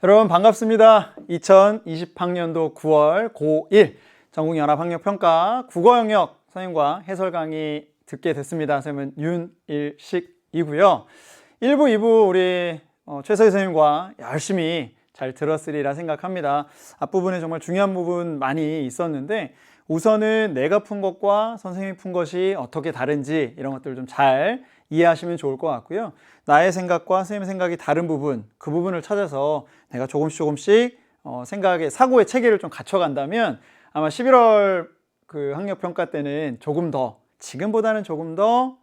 여러분 반갑습니다. 2020학년도 9월 고1 전국연합학력평가 국어 영역 선생님과 해설 강의 듣게 됐습니다. 선생님은 윤일식이고요. 1부, 2부 우리 최서희 선생님과 열심히 잘 들었으리라 생각합니다. 앞부분에 정말 중요한 부분 많이 있었는데 우선은 내가 푼 것과 선생님이 푼 것이 어떻게 다른지 이런 것들을 좀 잘 이해하시면 좋을 것 같고요. 나의 생각과 선생님의 생각이 다른 부분, 그 부분을 찾아서 내가 조금씩 생각의 사고의 체계를 좀 갖춰간다면 아마 11월 그 학력평가 때는 조금 더 지금보다는 조금 더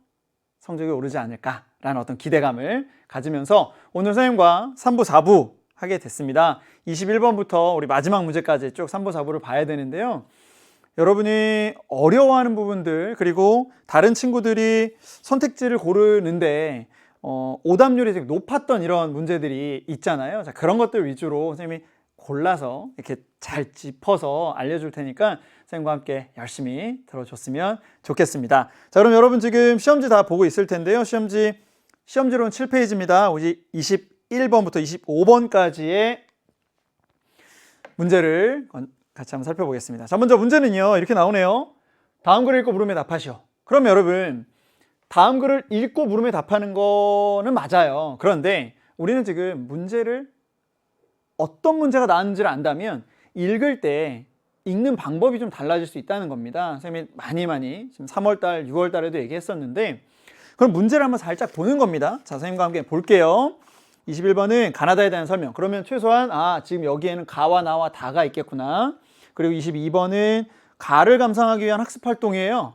성적이 오르지 않을까라는 어떤 기대감을 가지면서 오늘 선생님과 3부, 4부 하게 됐습니다. 21번부터 우리 마지막 문제까지 쭉 3부, 4부를 봐야 되는데요. 여러분이 어려워하는 부분들 그리고 다른 친구들이 선택지를 고르는데 오답률이 되게 높았던 이런 문제들이 있잖아요. 자, 그런 것들 위주로 선생님이 골라서 이렇게 잘 짚어서 알려줄 테니까 선생님과 함께 열심히 들어줬으면 좋겠습니다. 자, 그럼 여러분 지금 시험지 다 보고 있을 텐데요. 시험지로는 7페이지입니다. 우리 21번부터 25번까지의 문제를 같이 한번 살펴보겠습니다. 자, 먼저 문제는요, 이렇게 나오네요. 다음 글을 읽고 물음에 답하시오. 그럼 여러분, 다음 글을 읽고 물음에 답하는 거는 맞아요. 그런데 우리는 지금 문제를 어떤 문제가 나왔는지를 안다면 읽을 때 읽는 방법이 좀 달라질 수 있다는 겁니다. 선생님이 많이 지금 3월달, 6월달에도 얘기했었는데 그럼 문제를 한번 살짝 보는 겁니다. 자, 선생님과 함께 볼게요. 21번은 가나다에 대한 설명. 그러면 최소한 지금 여기에는 가와 나와 다가 있겠구나. 그리고 22번은 가를 감상하기 위한 학습활동이에요.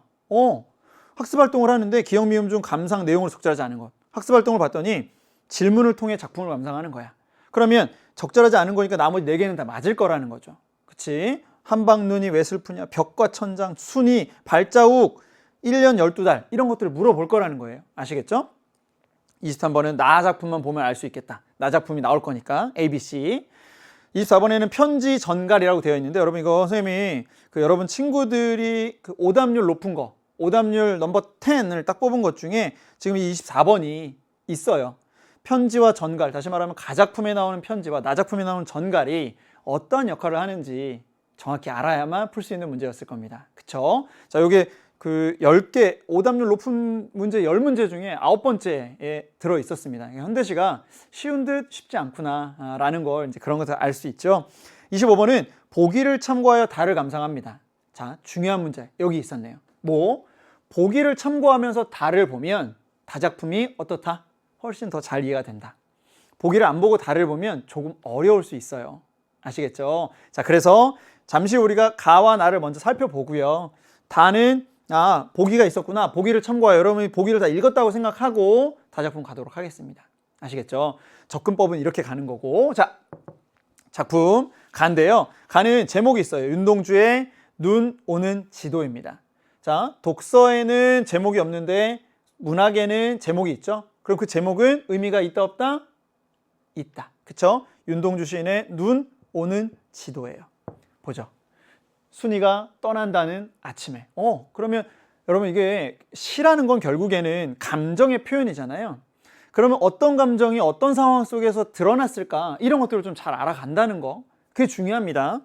학습활동을 하는데 기억, 미음 중 감상 내용을 적절하지 않은 것. 학습활동을 봤더니 질문을 통해 작품을 감상하는 거야. 그러면 적절하지 않은 거니까 나머지 4개는 다 맞을 거라는 거죠. 그치? 한방눈이 왜 슬프냐, 벽과 천장, 순이, 발자국, 1년 12달 이런 것들을 물어볼 거라는 거예요. 아시겠죠? 23번은 나 작품만 보면 알 수 있겠다. 나 작품이 나올 거니까 A, B, C. 24번에는 편지 전갈이라고 되어 있는데 여러분 이거 선생님이 여러분 친구들이 오답률 높은 거 오답률 넘버 10을 딱 뽑은 것 중에 지금 이 24번이 있어요. 편지와 전갈, 다시 말하면 가작품에 나오는 편지와 나작품에 나오는 전갈이 어떤 역할을 하는지 정확히 알아야만 풀 수 있는 문제였을 겁니다. 그쵸? 자, 요게 10개 오답률 높은 문제 10문제 중에 9번째에 들어 있었습니다. 현대시가 쉬운 듯 쉽지 않구나 라는 걸 이제 그런 것을 알 수 있죠. 25번은 보기를 참고하여 다를 감상합니다. 자, 중요한 문제 여기 있었네요. 보기를 참고하면서 다를 보면 다작품이 어떻다? 훨씬 더 잘 이해가 된다. 보기를 안 보고 다를 보면 조금 어려울 수 있어요. 아시겠죠? 자, 그래서 잠시 우리가 가와 나를 먼저 살펴보고요. 다는 보기가 있었구나. 보기를 참고하여 여러분이 보기를 다 읽었다고 생각하고 다작품 가도록 하겠습니다. 아시겠죠? 접근법은 이렇게 가는 거고. 자, 작품 가인데요. 가는 제목이 있어요. 윤동주의 눈 오는 지도입니다. 자, 독서에는 제목이 없는데 문학에는 제목이 있죠. 그럼 그 제목은 의미가 있다 없다? 있다. 그쵸? 윤동주 시인의 눈 오는 지도예요. 보죠. 순이가 떠난다는 아침에. 그러면 여러분 이게 시라는 건 결국에는 감정의 표현이잖아요. 그러면 어떤 감정이 어떤 상황 속에서 드러났을까? 이런 것들을 좀 잘 알아간다는 거. 그게 중요합니다.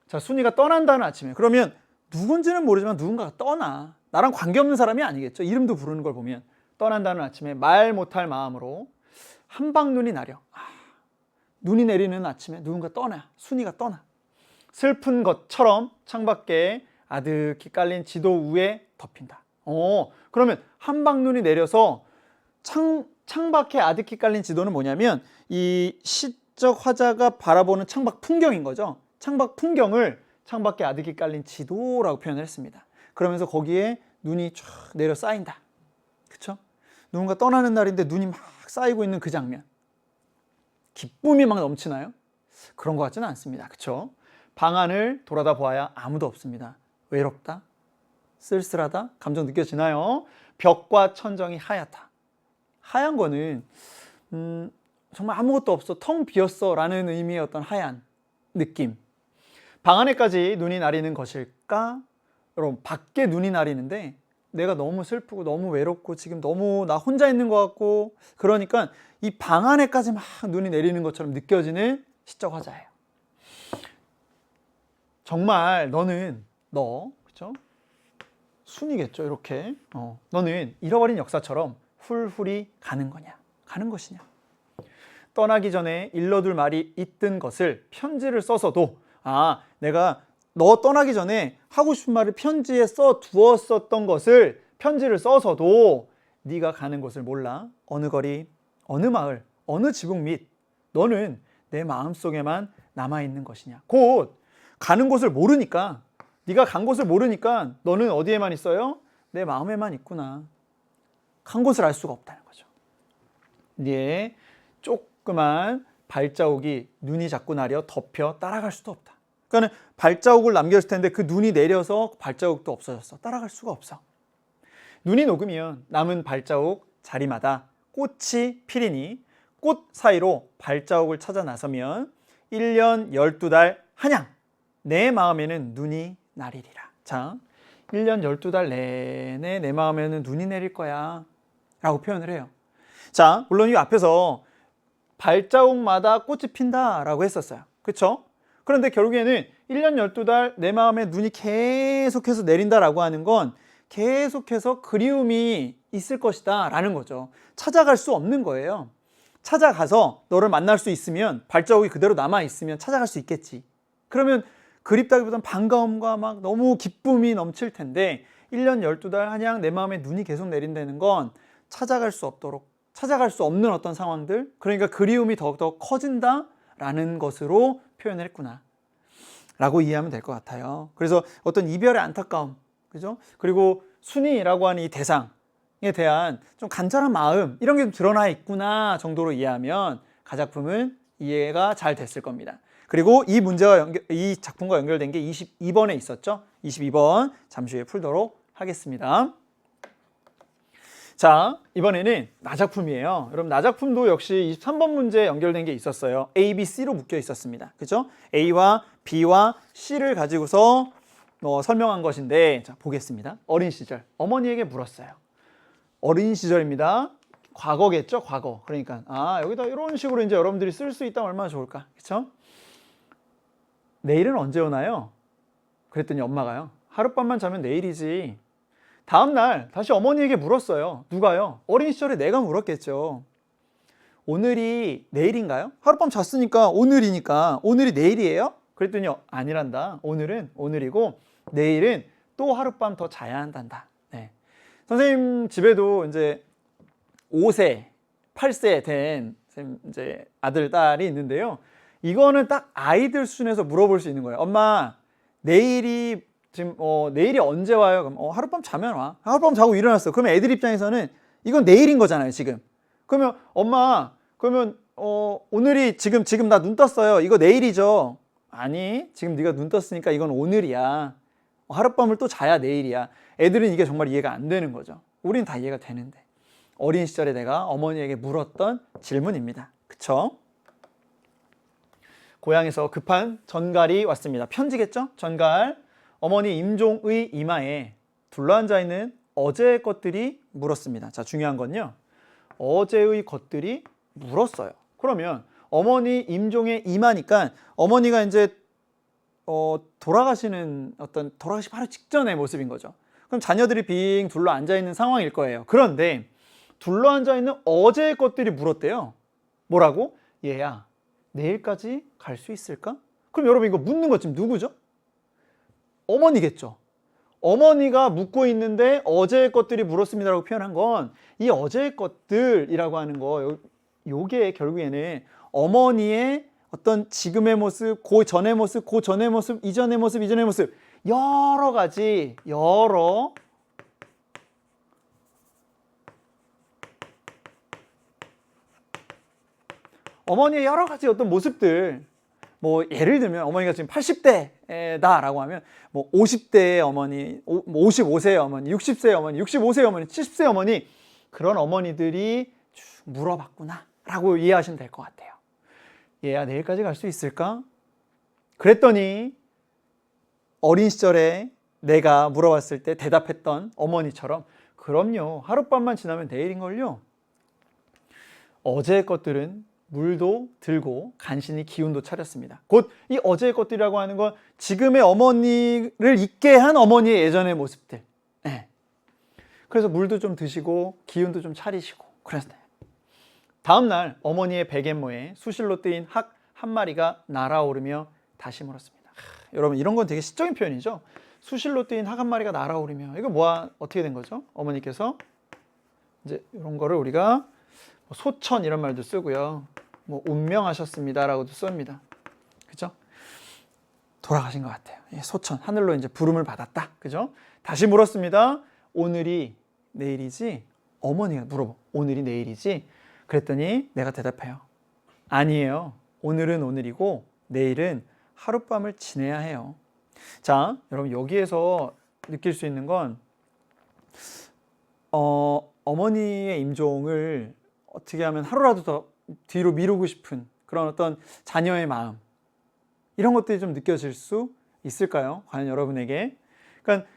자, 순이가 떠난다는 아침에. 그러면 누군지는 모르지만 누군가가 떠나. 나랑 관계없는 사람이 아니겠죠. 이름도 부르는 걸 보면. 떠난다는 아침에 말 못할 마음으로 한방눈이 나려. 눈이 내리는 아침에 누군가 떠나. 순이가 떠나. 슬픈 것처럼 창밖에 아득히 깔린 지도 위에 덮인다. 그러면 한방눈이 내려서 창밖에 아득히 깔린 지도는 뭐냐면 이 시적 화자가 바라보는 창밖 풍경인 거죠. 창밖 풍경을 창밖에 아득히 깔린 지도라고 표현을 했습니다. 그러면서 거기에 눈이 쫙 내려 쌓인다. 그쵸? 누군가 떠나는 날인데 눈이 막 쌓이고 있는 그 장면. 기쁨이 막 넘치나요? 그런 것 같지는 않습니다. 그쵸? 방 안을 돌아다 보아야 아무도 없습니다. 외롭다, 쓸쓸하다, 감정 느껴지나요? 벽과 천정이 하얗다. 하얀 거는 정말 아무것도 없어, 텅 비었어 라는 의미의 어떤 하얀 느낌. 방 안에까지 눈이 내리는 것일까? 여러분, 밖에 눈이 내리는데 내가 너무 슬프고 너무 외롭고 지금 너무 나 혼자 있는 것 같고 그러니까 이 방 안에까지 막 눈이 내리는 것처럼 느껴지는 시적 화자예요. 정말 너 그렇죠? 순이겠죠. 이렇게 너는 잃어버린 역사처럼 훌훌히 가는 거냐? 가는 것이냐? 떠나기 전에 일러둘 말이 있던 것을 편지를 써서도 내가 너 떠나기 전에 하고 싶은 말을 편지에 써 두었었던 것을 편지를 써서도 네가 가는 곳을 몰라. 어느 거리, 어느 마을, 어느 지붕 밑 너는 내 마음속에만 남아있는 것이냐. 곧 가는 곳을 모르니까 네가 간 곳을 모르니까 너는 어디에만 있어요? 내 마음에만 있구나. 간 곳을 알 수가 없다는 거죠. 네 조그만 발자국이 눈이 자꾸 나려 덮여 따라갈 수도 없다. 그러니까 발자국을 남겼을 텐데 그 눈이 내려서 발자국도 없어졌어. 따라갈 수가 없어. 눈이 녹으면 남은 발자국 자리마다 꽃이 피리니 꽃 사이로 발자국을 찾아 나서면 1년 12달 한양 내 마음에는 눈이 나리리라. 자, 1년 12달 내내 내 마음에는 눈이 내릴 거야 라고 표현을 해요. 자, 물론 이 앞에서 발자국마다 꽃이 핀다 라고 했었어요. 그렇죠? 그런데 결국에는 1년 12달 내 마음에 눈이 계속해서 내린다라고 하는 건 계속해서 그리움이 있을 것이다 라는 거죠. 찾아갈 수 없는 거예요. 찾아가서 너를 만날 수 있으면 발자국이 그대로 남아있으면 찾아갈 수 있겠지. 그러면 그립다기보단 반가움과 막 너무 기쁨이 넘칠 텐데 1년 12달 한양 내 마음에 눈이 계속 내린다는 건 찾아갈 수 없는 어떤 상황들, 그러니까 그리움이 더욱더 커진다라는 것으로 표현을 했구나 라고 이해하면 될 것 같아요. 그래서 어떤 이별의 안타까움, 그죠? 그리고 순이라고 하는 이 대상에 대한 좀 간절한 마음 이런 게 좀 드러나 있구나 정도로 이해하면 가작품은 이해가 잘 됐을 겁니다. 그리고 이 작품과 연결된 게 22번에 있었죠. 22번 잠시 후에 풀도록 하겠습니다. 자, 이번에는 나작품이에요. 여러분 나작품도 역시 23번 문제에 연결된 게 있었어요. A, B, C로 묶여 있었습니다. 그죠? A와 B와 C를 가지고서 설명한 것인데, 자, 보겠습니다. 어린 시절 어머니에게 물었어요. 어린 시절입니다. 과거겠죠, 과거. 그러니까 여기다 이런 식으로 이제 여러분들이 쓸 수 있다면 얼마나 좋을까, 그렇죠? 내일은 언제 오나요? 그랬더니 엄마가요. 하룻밤만 자면 내일이지. 다음날 다시 어머니에게 물었어요. 누가요? 어린 시절에 내가 물었겠죠. 오늘이 내일인가요? 하룻밤 잤으니까 오늘이니까 오늘이 내일이에요? 그랬더니 아니란다. 오늘은 오늘이고 내일은 또 하룻밤 더 자야 한단다. 네. 선생님 집에도 이제 5세, 8세 된 이제 아들, 딸이 있는데요. 이거는 딱 아이들 수준에서 물어볼 수 있는 거예요. 엄마, 내일이 언제 와요? 그럼 하룻밤 자면 와. 하룻밤 자고 일어났어. 그러면 애들 입장에서는 이건 내일인 거잖아요, 지금. 그러면 엄마, 그러면 오늘이 지금 나 눈 떴어요. 이거 내일이죠? 아니, 지금 네가 눈 떴으니까 이건 오늘이야. 하룻밤을 또 자야 내일이야. 애들은 이게 정말 이해가 안 되는 거죠. 우리는 다 이해가 되는데. 어린 시절에 내가 어머니에게 물었던 질문입니다. 그쵸? 고향에서 급한 전갈이 왔습니다. 편지겠죠? 전갈. 어머니 임종의 이마에 둘러앉아 있는 어제의 것들이 물었습니다. 자, 중요한 건요. 어제의 것들이 물었어요. 그러면 어머니 임종의 이마니까 어머니가 이제 돌아가시기 바로 직전의 모습인 거죠. 그럼 자녀들이 빙 둘러 앉아 있는 상황일 거예요. 그런데 둘러 앉아 있는 어제의 것들이 물었대요. 뭐라고? 얘야, 내일까지 갈 수 있을까? 그럼 여러분 이거 묻는 것 지금 누구죠? 어머니겠죠. 어머니가 묻고 있는데 어제의 것들이 물었습니다라고 표현한 건 이 어제의 것들이라고 하는 거 요게 결국에는 어머니의 어떤 지금의 모습, 그 전의 모습, 그 전의 모습, 이전의 모습, 이전의 모습 여러 가지 어머니의 여러 가지 어떤 모습들, 뭐 예를 들면 어머니가 지금 80대다 라고 하면 뭐 50대의 어머니, 55세의 어머니, 60세의 어머니, 65세의 어머니, 70세의 어머니, 그런 어머니들이 쭉 물어봤구나 라고 이해하시면 될 것 같아요. 얘야, 내일까지 갈 수 있을까? 그랬더니 어린 시절에 내가 물어봤을 때 대답했던 어머니처럼 그럼요. 하룻밤만 지나면 내일인걸요. 어제의 것들은 물도 들고 간신히 기운도 차렸습니다. 곧 이 어제의 것들이라고 하는 건 지금의 어머니를 잊게 한 어머니의 예전의 모습들. 네. 그래서 물도 좀 드시고 기운도 좀 차리시고 그랬어요. 다음 날 어머니의 베갯모에 수실로 뜨인 학 한 마리가 날아오르며 다시 물었습니다. 여러분 이런 건 되게 시적인 표현이죠. 수실로 뜨인 학 한 마리가 날아오르며 이거 어떻게 된 거죠? 어머니께서 이제 이런 거를 우리가 소천 이런 말도 쓰고요. 뭐 운명하셨습니다라고도 씁니다. 그죠? 돌아가신 것 같아요. 소천 하늘로 이제 부름을 받았다. 그죠? 다시 물었습니다. 오늘이 내일이지? 어머니가 물어보. 오늘이 내일이지? 그랬더니 내가 대답해요. 아니에요. 오늘은 오늘이고 내일은 하룻밤을 지내야 해요. 자, 여러분 여기에서 느낄 수 있는 건 어머니의 임종을 어떻게 하면 하루라도 더 뒤로 미루고 싶은 그런 어떤 자녀의 마음 이런 것들이 좀 느껴질 수 있을까요? 과연 여러분에게? 그러니까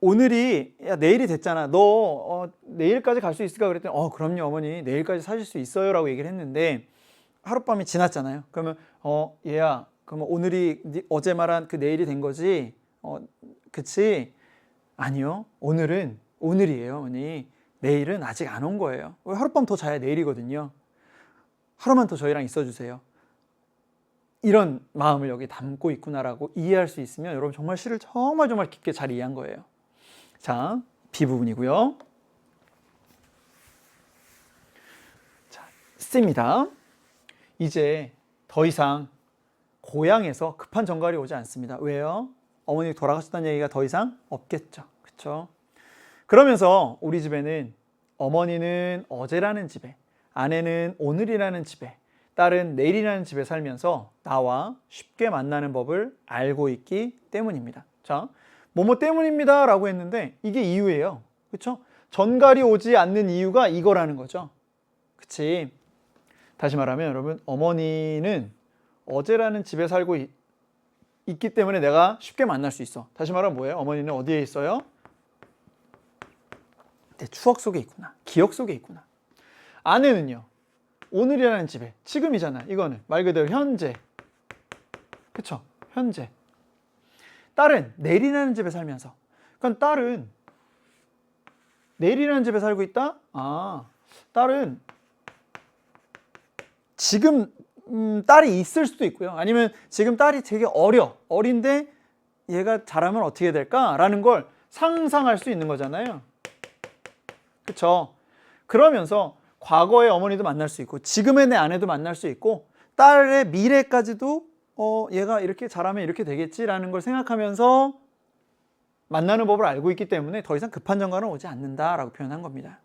오늘이 야 내일이 됐잖아. 너 내일까지 갈 수 있을까? 그랬더니 그럼요 어머니 내일까지 사실 수 있어요 라고 얘기를 했는데 하룻밤이 지났잖아요. 그러면 얘야 그러면 오늘이 어제 말한 그 내일이 된 거지? 그치? 아니요. 오늘은 오늘이에요 어머니. 내일은 아직 안 온 거예요. 하룻밤 더 자야 내일이거든요. 하루만 더 저희랑 있어주세요. 이런 마음을 여기 담고 있구나라고 이해할 수 있으면 여러분 정말 시를 정말 깊게 잘 이해한 거예요. 자, B 부분이고요. 자, C입니다. 이제 더 이상 고향에서 급한 전갈이 오지 않습니다. 왜요? 어머니 돌아가셨다는 얘기가 더 이상 없겠죠. 그렇죠? 그러면서 우리 집에는 어머니는 어제라는 집에, 아내는 오늘이라는 집에, 딸은 내일이라는 집에 살면서 나와 쉽게 만나는 법을 알고 있기 때문입니다. 자, 뭐뭐 때문입니다 라고 했는데 이게 이유예요. 그렇죠? 전갈이 오지 않는 이유가 이거라는 거죠. 그치? 다시 말하면 여러분 어머니는 어제라는 집에 살고 있기 때문에 내가 쉽게 만날 수 있어. 다시 말하면 뭐예요? 어머니는 어디에 있어요? 내 추억 속에 있구나. 기억 속에 있구나. 아내는요. 오늘이라는 집에 지금이잖아. 이거는 말 그대로 현재. 그쵸? 현재. 딸은 내일이라는 집에 살면서. 그러니까 딸은 내일이라는 집에 살고 있다? 딸은 지금 딸이 있을 수도 있고요. 아니면 지금 딸이 되게 어린데 얘가 자라면 어떻게 될까라는 걸 상상할 수 있는 거잖아요. 그렇죠? 그러면서 과거의 어머니도 만날 수 있고 지금의 내 아내도 만날 수 있고 딸의 미래까지도 얘가 이렇게 자라면 이렇게 되겠지라는 걸 생각하면서 만나는 법을 알고 있기 때문에 더 이상 급한 전갈은 오지 않는다라고 표현한 겁니다.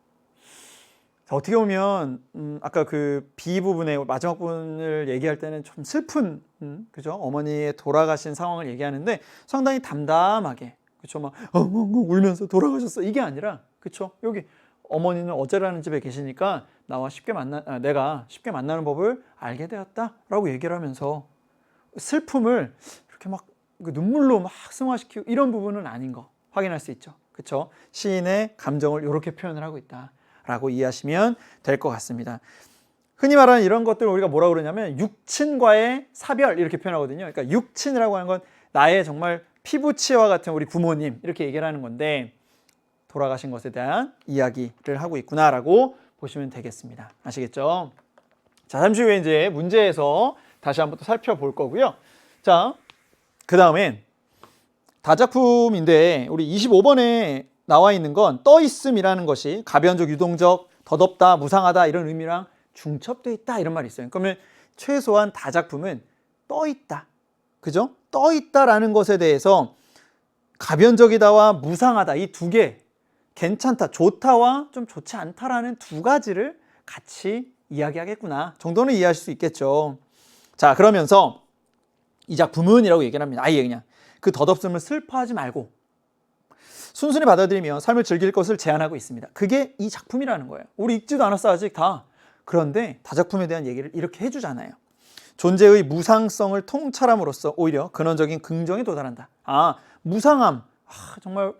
자, 어떻게 보면 아까 그 B 부분의 마지막 부분을 얘기할 때는 좀 슬픈 그죠? 어머니의 돌아가신 상황을 얘기하는데 상당히 담담하게 그렇죠? 막 울면서 돌아가셨어 이게 아니라 그렇죠? 여기 어머니는 어제라는 집에 계시니까 내가 쉽게 만나는 법을 알게 되었다라고 얘기를 하면서 슬픔을 이렇게 막 눈물로 막 승화시키고 이런 부분은 아닌 거 확인할 수 있죠. 그렇죠? 시인의 감정을 이렇게 표현을 하고 있다라고 이해하시면 될 것 같습니다. 흔히 말하는 이런 것들을 우리가 뭐라고 그러냐면 육친과의 사별 이렇게 표현하거든요. 그러니까 육친이라고 하는 건 나의 정말 피부치와 같은 우리 부모님 이렇게 얘기를 하는 건데 돌아가신 것에 대한 이야기를 하고 있구나라고 보시면 되겠습니다. 아시겠죠? 자, 잠시 후에 이제 문제에서 다시 한번 또 살펴볼 거고요. 자, 그 다음엔 다작품인데 우리 25번에 나와 있는 건 떠있음이라는 것이 가변적, 유동적, 덧없다, 무상하다 이런 의미랑 중첩되어 있다 이런 말이 있어요. 그러면 최소한 다작품은 떠있다. 그죠? 떠있다라는 것에 대해서 가변적이다와 무상하다 이 두 개 괜찮다, 좋다와 좀 좋지 않다라는 두 가지를 같이 이야기하겠구나 정도는 이해하실 수 있겠죠. 자, 그러면서 이 작품은 이라고 얘기를 합니다. 아예 그냥 그 덧없음을 슬퍼하지 말고 순순히 받아들이며 삶을 즐길 것을 제안하고 있습니다. 그게 이 작품이라는 거예요. 우리 읽지도 않았어 아직 다. 그런데 다작품에 대한 얘기를 이렇게 해주잖아요. 존재의 무상성을 통찰함으로써 오히려 근원적인 긍정에 도달한다. 무상함. 정말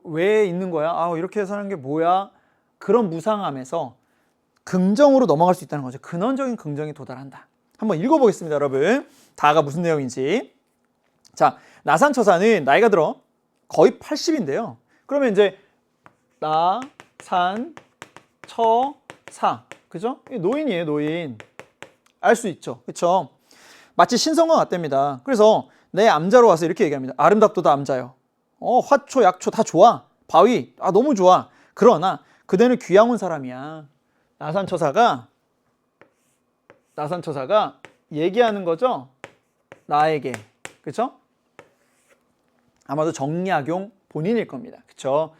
왜 있는 거야? 이렇게 사는 게 뭐야? 그런 무상함에서 긍정으로 넘어갈 수 있다는 거죠. 근원적인 긍정에 도달한다. 한번 읽어보겠습니다, 여러분. 다가 무슨 내용인지. 자, 나산처사는 나이가 들어 거의 80인데요. 그러면 이제 나산처사, 그죠? 노인이에요, 노인. 알 수 있죠, 그렇죠? 마치 신성과 같답니다. 그래서 내 암자로 와서 이렇게 얘기합니다. 아름답도다 암자요. 화초, 약초 다 좋아. 바위, 너무 좋아. 그러나 그대는 귀양 온 사람이야. 나산처사가 얘기하는 거죠. 나에게, 그렇죠? 아마도 정약용 본인일 겁니다. 그렇죠?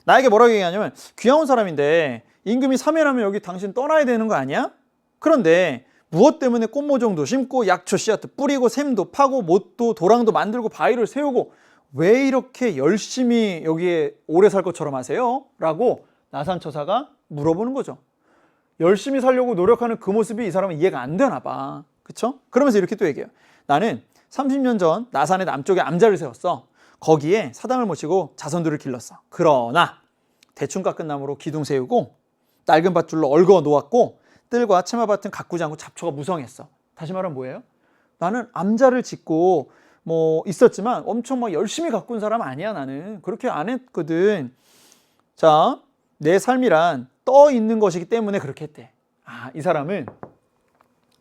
나에게 뭐라고 얘기하냐면 귀양 온 사람인데 임금이 사면하면 여기 당신 떠나야 되는 거 아니야? 그런데 무엇 때문에 꽃모종도 심고 약초 씨앗도 뿌리고 샘도 파고 못도 도랑도 만들고 바위를 세우고 왜 이렇게 열심히 여기에 오래 살 것처럼 하세요? 라고 나산처사가 물어보는 거죠. 열심히 살려고 노력하는 그 모습이 이 사람은 이해가 안 되나 봐. 그쵸? 그러면서 이렇게 또 얘기해요. 나는 30년 전 나산의 남쪽에 암자를 세웠어. 거기에 사당을 모시고 자손들을 길렀어. 그러나 대충 깎은 나무로 기둥 세우고 낡은 밧줄로 얽어 놓았고 뜰과 채마밭은 가꾸지 않고 잡초가 무성했어. 다시 말하면 뭐예요? 나는 암자를 짓고 있었지만 엄청 막 열심히 가꾼 사람 아니야. 나는 그렇게 안 했거든. 자, 내 삶이란 떠 있는 것이기 때문에 그렇게 했대. 이 사람은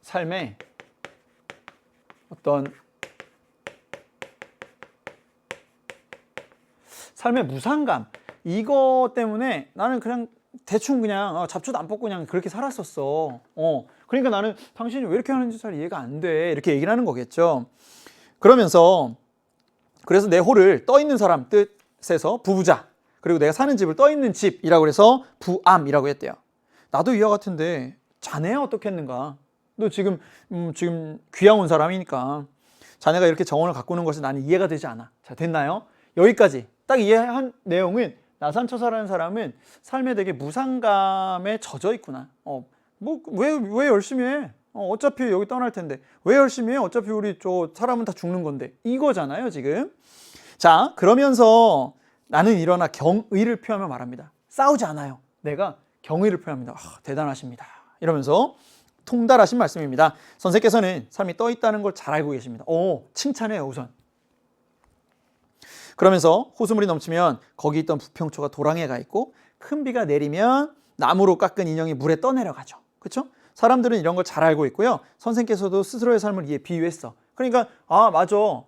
삶에 어떤 삶의 무상감, 이거 때문에 나는 그냥 대충 그냥 잡초도 안 뽑고 그냥 그렇게 살았었어. 그러니까 나는 당신이 왜 이렇게 하는지 잘 이해가 안 돼. 이렇게 얘기를 하는 거겠죠. 그러면서 그래서 내 호를 떠 있는 사람 뜻에서 부부자, 그리고 내가 사는 집을 떠 있는 집이라고 해서 부암이라고 했대요. 나도 이와 같은데 자네야 어떻겠는가? 너 지금 귀양 온 사람이니까 자네가 이렇게 정원을 가꾸는 것이 나는 이해가 되지 않아. 자, 됐나요? 여기까지 딱 이해한 내용은 나산처사라는 사람은 삶에 되게 무상감에 젖어 있구나. 왜 열심히 해? 어차피 여기 떠날 텐데 왜 열심히 해? 어차피 우리 사람은 다 죽는 건데 이거잖아요, 지금. 자, 그러면서 나는 일어나 경의를 표하며 말합니다. 싸우지 않아요. 내가 경의를 표합니다. 대단하십니다. 이러면서 통달하신 말씀입니다. 선생께서는 삶이 떠 있다는 걸 잘 알고 계십니다. 칭찬해요, 우선. 그러면서 호수물이 넘치면 거기 있던 부평초가 도랑에 가 있고 큰 비가 내리면 나무로 깎은 인형이 물에 떠내려가죠. 그렇죠? 사람들은 이런 걸 잘 알고 있고요. 선생께서도 스스로의 삶을 이에 비유했어. 그러니까 맞아.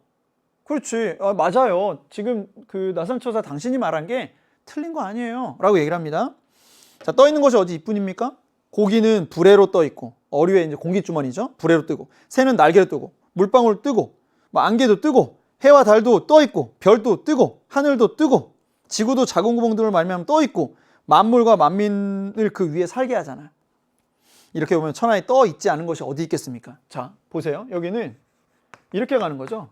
그렇지. 맞아요. 지금 그 나산처사 당신이 말한 게 틀린 거 아니에요. 라고 얘기를 합니다. 자, 떠 있는 것이 어디 이뿐입니까? 고기는 불에로 떠 있고 어류에 이제 공기주머니죠. 불에로 뜨고 새는 날개로 뜨고 물방울 뜨고 안개도 뜨고 해와 달도 떠 있고 별도 뜨고 하늘도 뜨고 지구도 작은 구멍들을 말미암아 떠 있고 만물과 만민을 그 위에 살게 하잖아요. 이렇게 보면 천하에 떠 있지 않은 것이 어디 있겠습니까? 자, 보세요. 여기는 이렇게 가는 거죠.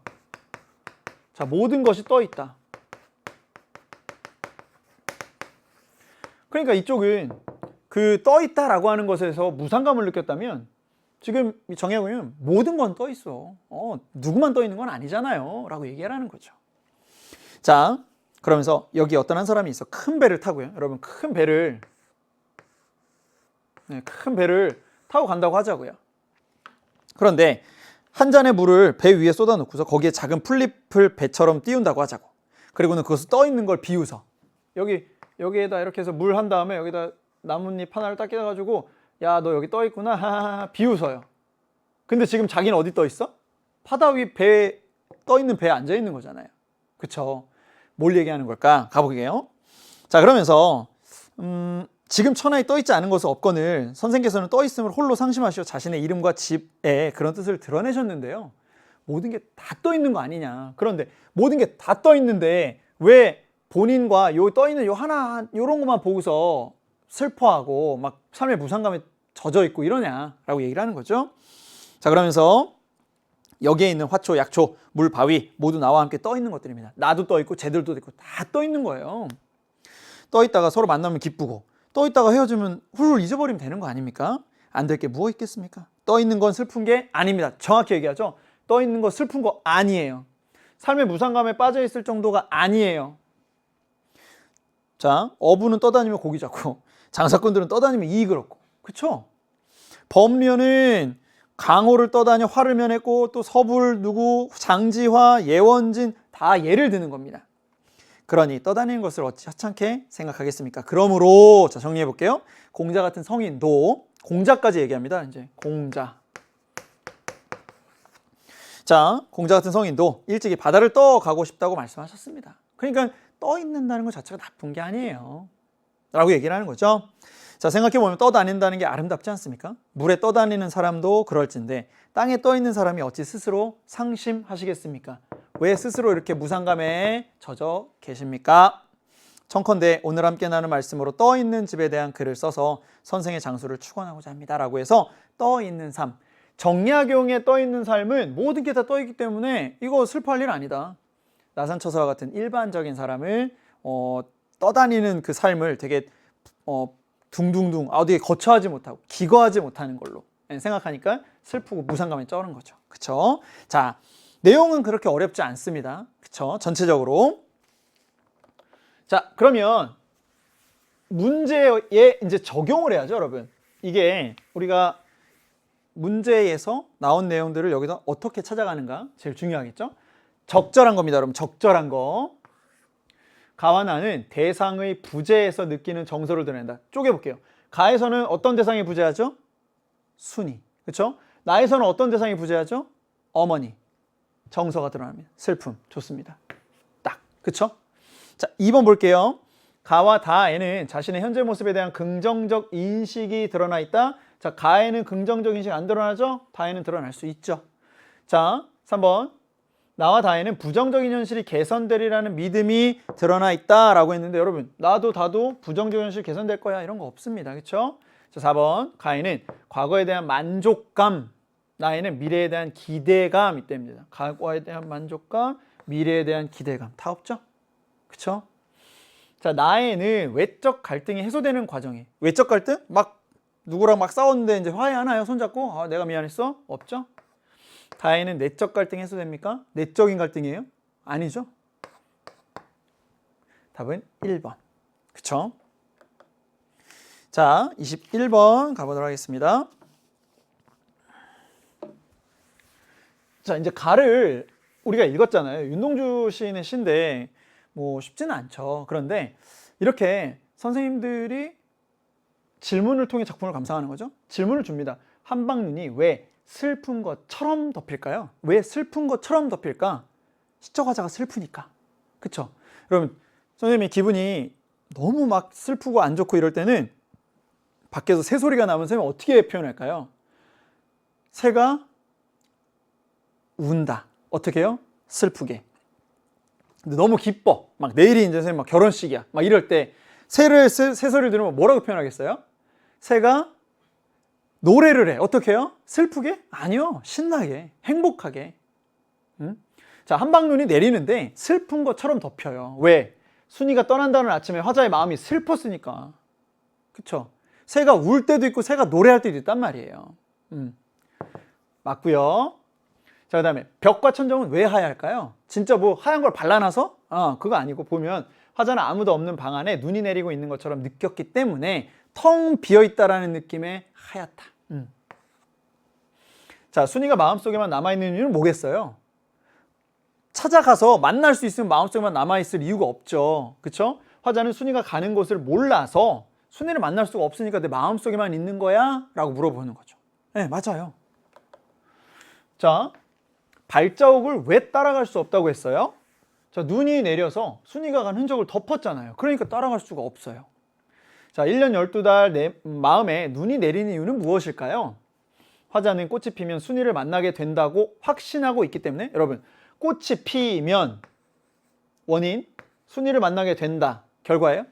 자, 모든 것이 떠 있다. 그러니까 이쪽은 그 떠 있다라고 하는 것에서 무상감을 느꼈다면 지금 정의해 보면 모든 건 떠 있어. 누구만 떠 있는 건 아니잖아요. 라고 얘기하라는 거죠. 자, 그러면서 여기 어떤 한 사람이 있어. 큰 배를 타고요. 여러분, 큰 배를 타고 간다고 하자고요. 그런데 한 잔의 물을 배 위에 쏟아놓고서 거기에 작은 풀잎을 배처럼 띄운다고 하자고. 그리고는 그것을 떠 있는 걸 비웃어. 여기에다 이렇게 해서 물 한 다음에 여기다 나뭇잎 하나를 딱 끼워가지고 야, 너 여기 떠 있구나. 하하하 비웃어요. 근데 지금 자기는 어디 떠 있어? 바다 위 배에 떠 있는 배에 앉아 있는 거잖아요. 그쵸? 뭘 얘기하는 걸까? 가볼게요. 자, 그러면서 지금 천하에 떠 있지 않은 것은 없거늘 선생께서는 떠 있음을 홀로 상심하시어 자신의 이름과 집에 그런 뜻을 드러내셨는데요. 모든 게 다 떠 있는 거 아니냐. 그런데 모든 게 다 떠 있는데 왜 본인과 요 떠 있는 요 하나 요런 것만 보고서 슬퍼하고 막 삶의 무상감에 젖어 있고 이러냐라고 얘기를 하는 거죠. 자, 그러면서 여기에 있는 화초, 약초, 물, 바위 모두 나와 함께 떠 있는 것들입니다. 나도 떠 있고 쟤들도 있고 다 떠 있는 거예요. 떠 있다가 서로 만나면 기쁘고 떠 있다가 헤어지면 훌훌 잊어버리면 되는 거 아닙니까? 안 될 게 무엇 있겠습니까? 떠 있는 건 슬픈 게 아닙니다. 정확히 얘기하죠. 떠 있는 거 슬픈 거 아니에요. 삶의 무상감에 빠져 있을 정도가 아니에요. 자, 어부는 떠다니면 고기 잡고 장사꾼들은 떠다니면 이익을 얻고. 그쵸? 범려는 강호를 떠다녀 화를 면했고 또 서불 누구 장지화 예원진 다 예를 드는 겁니다. 그러니 떠다니는 것을 어찌 하찮게 생각하겠습니까? 그러므로 자 정리해 볼게요. 공자 같은 성인도 공자까지 얘기합니다. 이제 공자. 자, 공자 같은 성인도 일찍이 바다를 떠가고 싶다고 말씀하셨습니다. 그러니까 떠 있는다는 것 자체가 나쁜 게 아니에요. 라고 얘기를 하는 거죠. 자, 생각해보면 떠다닌다는 게 아름답지 않습니까? 물에 떠다니는 사람도 그럴진데 땅에 떠 있는 사람이 어찌 스스로 상심하시겠습니까? 왜 스스로 이렇게 무상감에 젖어 계십니까? 청컨대 오늘 함께 나눈 말씀으로 떠 있는 집에 대한 글을 써서 선생의 장수를 축원하고자 합니다. 라고 해서 떠 있는 삶. 정약용에 떠 있는 삶은 모든 게 다 떠 있기 때문에 이거 슬퍼할 일 아니다. 나산처사와 같은 일반적인 사람을 떠다니는 그 삶을 되게 둥둥둥 어디에 거처하지 못하고 기거하지 못하는 걸로 생각하니까 슬프고 무상감에 쩌는 거죠. 그쵸? 자, 내용은 그렇게 어렵지 않습니다. 그쵸? 전체적으로. 자, 그러면 문제에 이제 적용을 해야죠, 여러분. 이게 우리가 문제에서 나온 내용들을 여기서 어떻게 찾아가는가 제일 중요하겠죠? 적절한 겁니다, 여러분. 적절한 거. 가와 나는 대상의 부재에서 느끼는 정서를 드러낸다. 쪼개볼게요. 가에서는 어떤 대상이 부재하죠? 순이. 그렇죠? 나에서는 어떤 대상이 부재하죠? 어머니. 정서가 드러납니다. 슬픔. 좋습니다. 딱. 그렇죠? 자, 2번 볼게요. 가와 다에는 자신의 현재 모습에 대한 긍정적 인식이 드러나 있다. 자, 가에는 긍정적 인식 안 드러나죠? 다에는 드러날 수 있죠. 자, 3번. 나와 다에는 부정적인 현실이 개선되리라는 믿음이 드러나 있다라고 했는데 여러분, 나도 다도 부정적 현실 개선될 거야 이런 거 없습니다. 그렇죠? 자, 4번. 가에는 과거에 대한 만족감, 나에는 미래에 대한 기대감 이때입니다. 과거에 대한 만족감, 미래에 대한 기대감 다 없죠? 그렇죠? 자, 나에는 외적 갈등이 해소되는 과정이. 외적 갈등? 막 누구랑 막 싸웠는데 이제 화해하나요? 손잡고? 내가 미안했어? 없죠? 다에는 내적 갈등이 해소됩니까? 내적인 갈등이에요? 아니죠? 답은 1번. 그쵸? 자, 21번 가보도록 하겠습니다. 자, 이제 가를 우리가 읽었잖아요. 윤동주 시인의 시인데 뭐 쉽지는 않죠. 그런데 이렇게 선생님들이 질문을 통해 작품을 감상하는 거죠. 질문을 줍니다. 한방눈이 왜 슬픈 것처럼 덮일까요? 왜 슬픈 것처럼 덮일까? 시적 화자가 슬프니까. 그쵸? 여러분, 선생님이 기분이 너무 막 슬프고 안 좋고 이럴 때는 밖에서 새소리가 나면 선생님 어떻게 표현할까요? 새가 운다. 어떻게 해요? 슬프게. 근데 너무 기뻐. 막 내일이 이제 선생님 막 결혼식이야. 막 이럴 때 새소리를 들으면 뭐라고 표현하겠어요? 새가 노래를 해. 어떻게 해요? 슬프게? 아니요. 신나게, 행복하게. 자, 한방눈이 내리는데 슬픈 것처럼 덮여요. 왜? 순이가 떠난다는 아침에 화자의 마음이 슬펐으니까. 그쵸? 새가 울 때도 있고 새가 노래할 때도 있단 말이에요. 맞고요. 자, 그 다음에 벽과 천정은 왜 하얄까요? 진짜 뭐 하얀 걸 발라놔서? 그거 아니고 보면 화자는 아무도 없는 방 안에 눈이 내리고 있는 것처럼 느꼈기 때문에 텅 비어있다라는 느낌의 하얗다. 자, 순이가 마음속에만 남아있는 이유는 뭐겠어요? 찾아가서 만날 수 있으면 마음속에만 남아있을 이유가 없죠. 그쵸? 화자는 순이가 가는 곳을 몰라서 순이를 만날 수가 없으니까 내 마음속에만 있는 거야? 라고 물어보는 거죠. 네, 맞아요. 자, 발자국을 왜 따라갈 수 없다고 했어요? 자, 눈이 내려서 순이가 간 흔적을 덮었잖아요. 그러니까 따라갈 수가 없어요. 자, 1년 12달 내 마음에 눈이 내리는 이유는 무엇일까요? 화자는 꽃이 피면 순이를 만나게 된다고 확신하고 있기 때문에 여러분, 꽃이 피면 원인, 순이를 만나게 된다. 결과예요?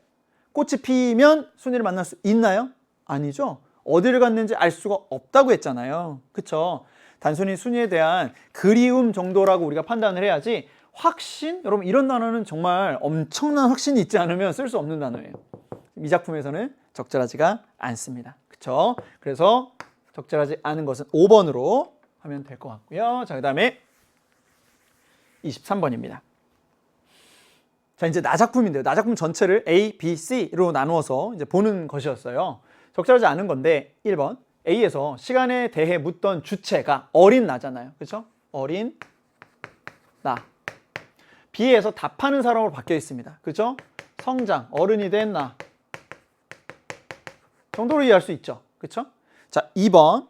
꽃이 피면 순이를 만날 수 있나요? 아니죠. 어디를 갔는지 알 수가 없다고 했잖아요. 그쵸? 단순히 순이에 대한 그리움 정도라고 우리가 판단을 해야지 확신? 여러분, 이런 단어는 정말 엄청난 확신이 있지 않으면 쓸 수 없는 단어예요. 이 작품에서는 적절하지가 않습니다. 그쵸? 그래서 적절하지 않은 것은 5번으로 하면 될 것 같고요. 자, 그 다음에 23번입니다. 자, 이제 나작품인데요. 나작품 전체를 A, B, C로 나누어서 이제 보는 것이었어요. 적절하지 않은 건데 1번 A에서 시간에 대해 묻던 주체가 어린 나잖아요. 그렇죠? 어린 나. B에서 답하는 사람으로 바뀌어 있습니다. 그렇죠? 성장, 어른이 된 나. 정도로 이해할 수 있죠. 그렇죠? 자, 2번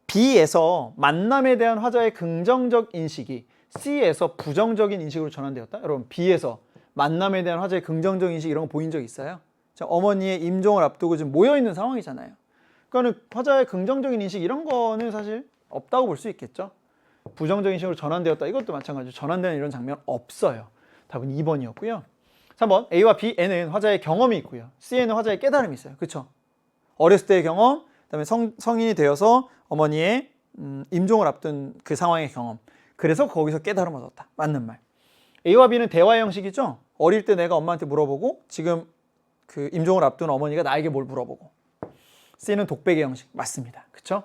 B에서 만남에 대한 화자의 긍정적 인식이 C에서 부정적인 인식으로 전환되었다. 여러분, B에서 만남에 대한 화자의 긍정적 인식 이런 거 보인 적 있어요? 자, 어머니의 임종을 앞두고 지금 모여 있는 상황이잖아요. 그러니까 화자의 긍정적인 인식 이런 거는 사실 없다고 볼 수 있겠죠. 부정적인 인식으로 전환되었다. 이것도 마찬가지로 전환되는 이런 장면 없어요. 답은 2번이었고요. 3번 A와 B에는 화자의 경험이 있고요. C에는 화자의 깨달음이 있어요. 그렇죠? 어렸을 때의 경험, 그다음에 성인이 되어서 어머니의 임종을 앞둔 그 상황의 경험. 그래서 거기서 깨달음을 얻었다. 맞는 말. A와 B는 대화 형식이죠. 어릴 때 내가 엄마한테 물어보고 지금 그 임종을 앞둔 어머니가 나에게 뭘 물어보고. C는 독백의 형식. 맞습니다. 그렇죠?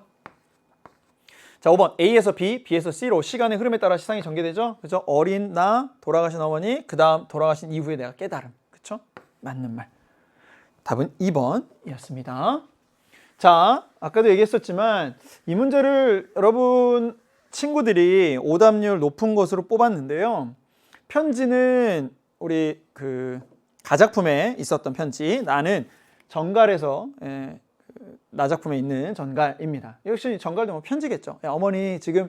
자, 5번 A에서 B, B에서 C로 시간의 흐름에 따라 시상이 전개되죠. 그죠? 어린 나, 돌아가신 어머니, 그 다음 돌아가신 이후에 내가 깨달음. 그쵸? 맞는 말. 답은 2번이었습니다. 자, 아까도 얘기했었지만 이 문제를 여러분 친구들이 오답률 높은 것으로 뽑았는데요. 편지는 우리 그 가작품에 있었던 편지, 나는 전갈에서 나작품에 있는 전갈입니다. 역시 전갈도 뭐 편지겠죠. 야, 어머니 지금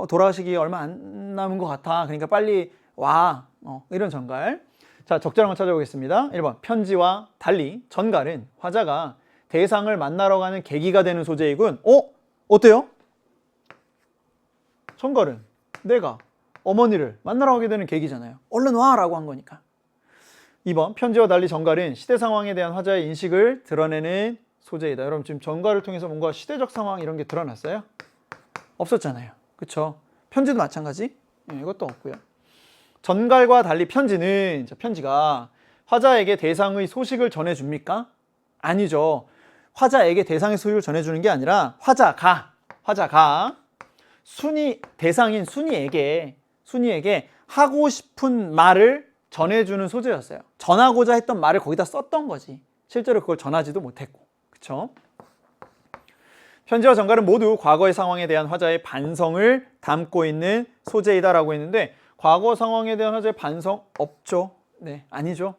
돌아가시기 얼마 안 남은 것 같아. 그러니까 빨리 와. 이런 전갈. 자, 적절한 거 찾아보겠습니다. 1번 편지와 달리 전갈은 화자가 대상을 만나러 가는 계기가 되는 소재이군. 어때요? 전갈은 내가 어머니를 만나러 가게 되는 계기잖아요. 얼른 와 라고 한 거니까. 2번 편지와 달리 전갈은 시대 상황에 대한 화자의 인식을 드러내는 소재이다. 여러분 지금 전갈을 통해서 뭔가 시대적 상황 이런 게 드러났어요? 없었잖아요. 그쵸? 편지도 마찬가지? 이것도 없고요. 전갈과 달리 편지는 편지가 화자에게 대상의 소식을 전해줍니까? 아니죠. 화자에게 대상의 소식을 전해주는 게 아니라 화자가 대상인 순이에게 하고 싶은 말을 전해주는 소재였어요. 전하고자 했던 말을 거기다 썼던 거지. 실제로 그걸 전하지도 못했고. 그쵸? 편지와 전갈은 모두 과거의 상황에 대한 화자의 반성을 담고 있는 소재이다라고 했는데 과거 상황에 대한 화자의 반성 없죠. 네, 아니죠.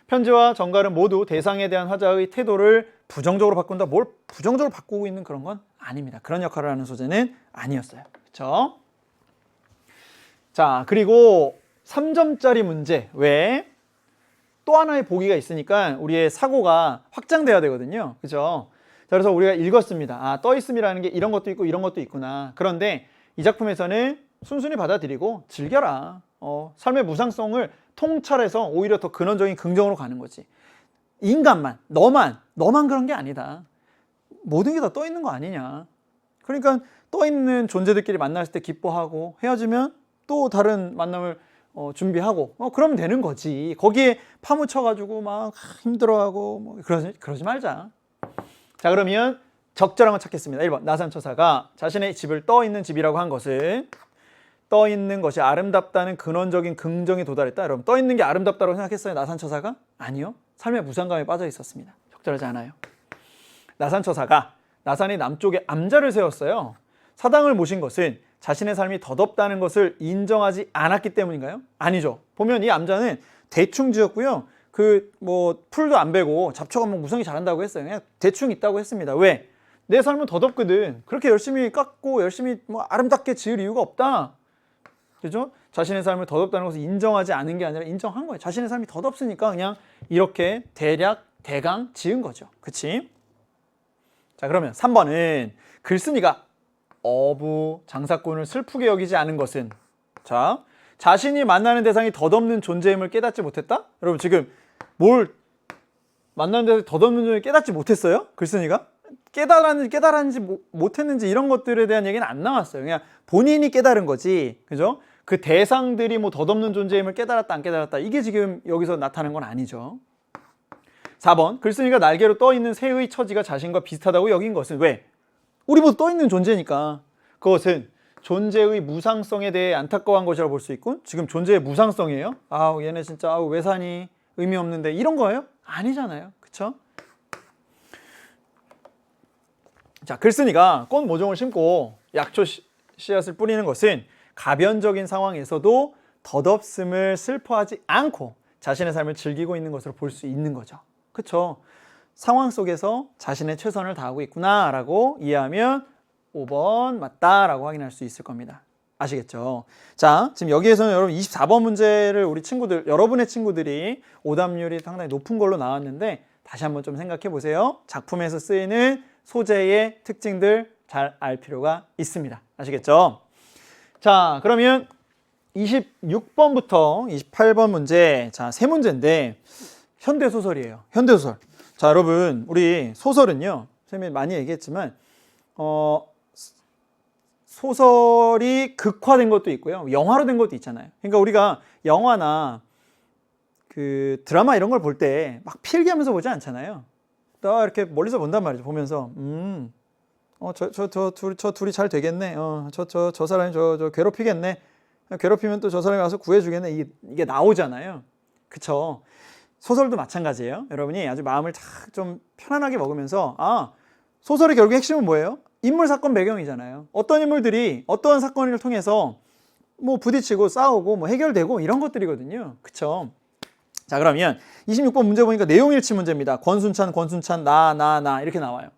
편지와 전갈은 모두 대상에 대한 화자의 태도를 부정적으로 바꾼다. 뭘 부정적으로 바꾸고 있는 그런 건 아닙니다. 그런 역할을 하는 소재는 아니었어요. 그렇죠? 자, 그리고 3점짜리 문제 외에 또 하나의 보기가 있으니까 우리의 사고가 확장돼야 되거든요. 그죠? 자, 그래서 우리가 읽었습니다. 아, 떠있음이라는 게 이런 것도 있고 이런 것도 있구나. 그런데 이 작품에서는 순순히 받아들이고 즐겨라. 삶의 무상성을 통찰해서 오히려 더 근원적인 긍정으로 가는 거지. 인간만, 너만 그런 게 아니다. 모든 게 다 떠있는 거 아니냐. 그러니까 떠있는 존재들끼리 만났을 때 기뻐하고 헤어지면 또 다른 만남을 준비하고 그러면 되는 거지. 거기에 파묻혀가지고 막 힘들어하고 뭐 그러지 말자. 자, 그러면 적절한 거 찾겠습니다. 1번 나산처사가 자신의 집을 떠있는 집이라고 한 것은 떠있는 것이 아름답다는 근원적인 긍정에 도달했다. 여러분 떠있는 게 아름답다고 생각했어요? 나산처사가? 아니요. 삶의 무상감에 빠져 있었습니다. 적절하지 않아요. 나산처사가 나산의 남쪽에 암자를 세웠어요. 사당을 모신 것은 자신의 삶이 덧없다는 것을 인정하지 않았기 때문인가요? 아니죠. 보면 이 암자는 대충 지었고요. 풀도 안 베고 잡초가 뭐 무성이 잘한다고 했어요. 그냥 대충 있다고 했습니다. 왜? 내 삶은 덧없거든. 그렇게 열심히 깎고 열심히 뭐 아름답게 지을 이유가 없다. 그죠? 자신의 삶을 덧없다는 것을 인정하지 않은 게 아니라 인정한 거예요. 자신의 삶이 덧없으니까 그냥 이렇게 대강 지은 거죠. 그치? 자, 그러면 3번은 글쓴이가 어부 장사꾼을 슬프게 여기지 않은 것은 자, 자신이 만나는 대상이 덧없는 존재임을 깨닫지 못했다? 여러분 지금 뭘 만나는 대상이 덧없는 존재임을 깨닫지 못했어요? 글쓴이가? 깨달았는지 못했는지 이런 것들에 대한 얘기는 안 나왔어요. 그냥 본인이 깨달은 거지. 그죠? 그 대상들이 뭐 덧없는 존재임을 깨달았다 안 깨달았다 이게 지금 여기서 나타난 건 아니죠. 4번 글쓴이가 날개로 떠있는 새의 처지가 자신과 비슷하다고 여긴 것은 왜? 우리 모두 떠있는 존재니까 그것은 존재의 무상성에 대해 안타까워한 것이라고 볼 수 있고, 지금 존재의 무상성이에요. 아우 얘네 진짜 아우 왜 사니, 의미 없는데, 이런 거예요? 아니잖아요. 그쵸? 자, 글쓴이가 꽃 모종을 심고 약초 씨앗을 뿌리는 것은 가변적인 상황에서도 덧없음을 슬퍼하지 않고 자신의 삶을 즐기고 있는 것으로 볼 수 있는 거죠. 그쵸? 상황 속에서 자신의 최선을 다하고 있구나 라고 이해하면 5번 맞다라고 확인할 수 있을 겁니다. 아시겠죠? 자, 지금 여기에서는 여러분 24번 문제를 우리 친구들, 여러분의 친구들이 오답률이 상당히 높은 걸로 나왔는데, 다시 한번 좀 생각해 보세요. 작품에서 쓰이는 소재의 특징들 잘 알 필요가 있습니다. 아시겠죠? 자, 그러면 26번부터 28번 문제, 자, 세 문제인데 현대소설이에요. 현대소설. 자, 여러분, 우리 소설은요, 선생님이 많이 얘기했지만 소설이 극화된 것도 있고요, 영화로 된 것도 있잖아요. 그러니까 우리가 영화나 그 드라마 이런 걸 볼 때 막 필기하면서 보지 않잖아요. 나 이렇게 멀리서 본단 말이죠. 보면서 저 둘이 잘 되겠네. 저 사람이 저 괴롭히겠네. 괴롭히면 또 저 사람이 와서 구해주겠네. 이게 나오잖아요. 그쵸? 소설도 마찬가지예요. 여러분이 아주 마음을 좀 편안하게 먹으면서, 소설의 결국 핵심은 뭐예요? 인물 사건 배경이잖아요. 어떤 인물들이 어떠한 사건을 통해서 뭐 부딪히고 싸우고 뭐 해결되고 이런 것들이거든요. 그쵸? 자, 그러면 26번 문제 보니까 내용일치 문제입니다. 권순찬 나 이렇게 나와요.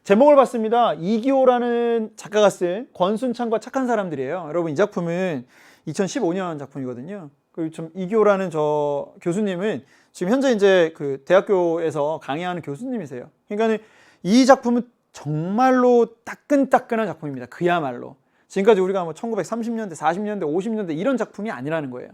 제목을 봤습니다. 이기호라는 작가가 쓴 권순찬과 착한 사람들이에요. 여러분, 이 작품은 2015년 작품이거든요. 그리고 좀 이기호라는 저 교수님은 지금 현재 이제 그 대학교에서 강의하는 교수님이세요. 그러니까 이 작품은 정말로 따끈따끈한 작품입니다. 그야말로. 지금까지 우리가 뭐 1930년대, 40년대, 50년대 이런 작품이 아니라는 거예요.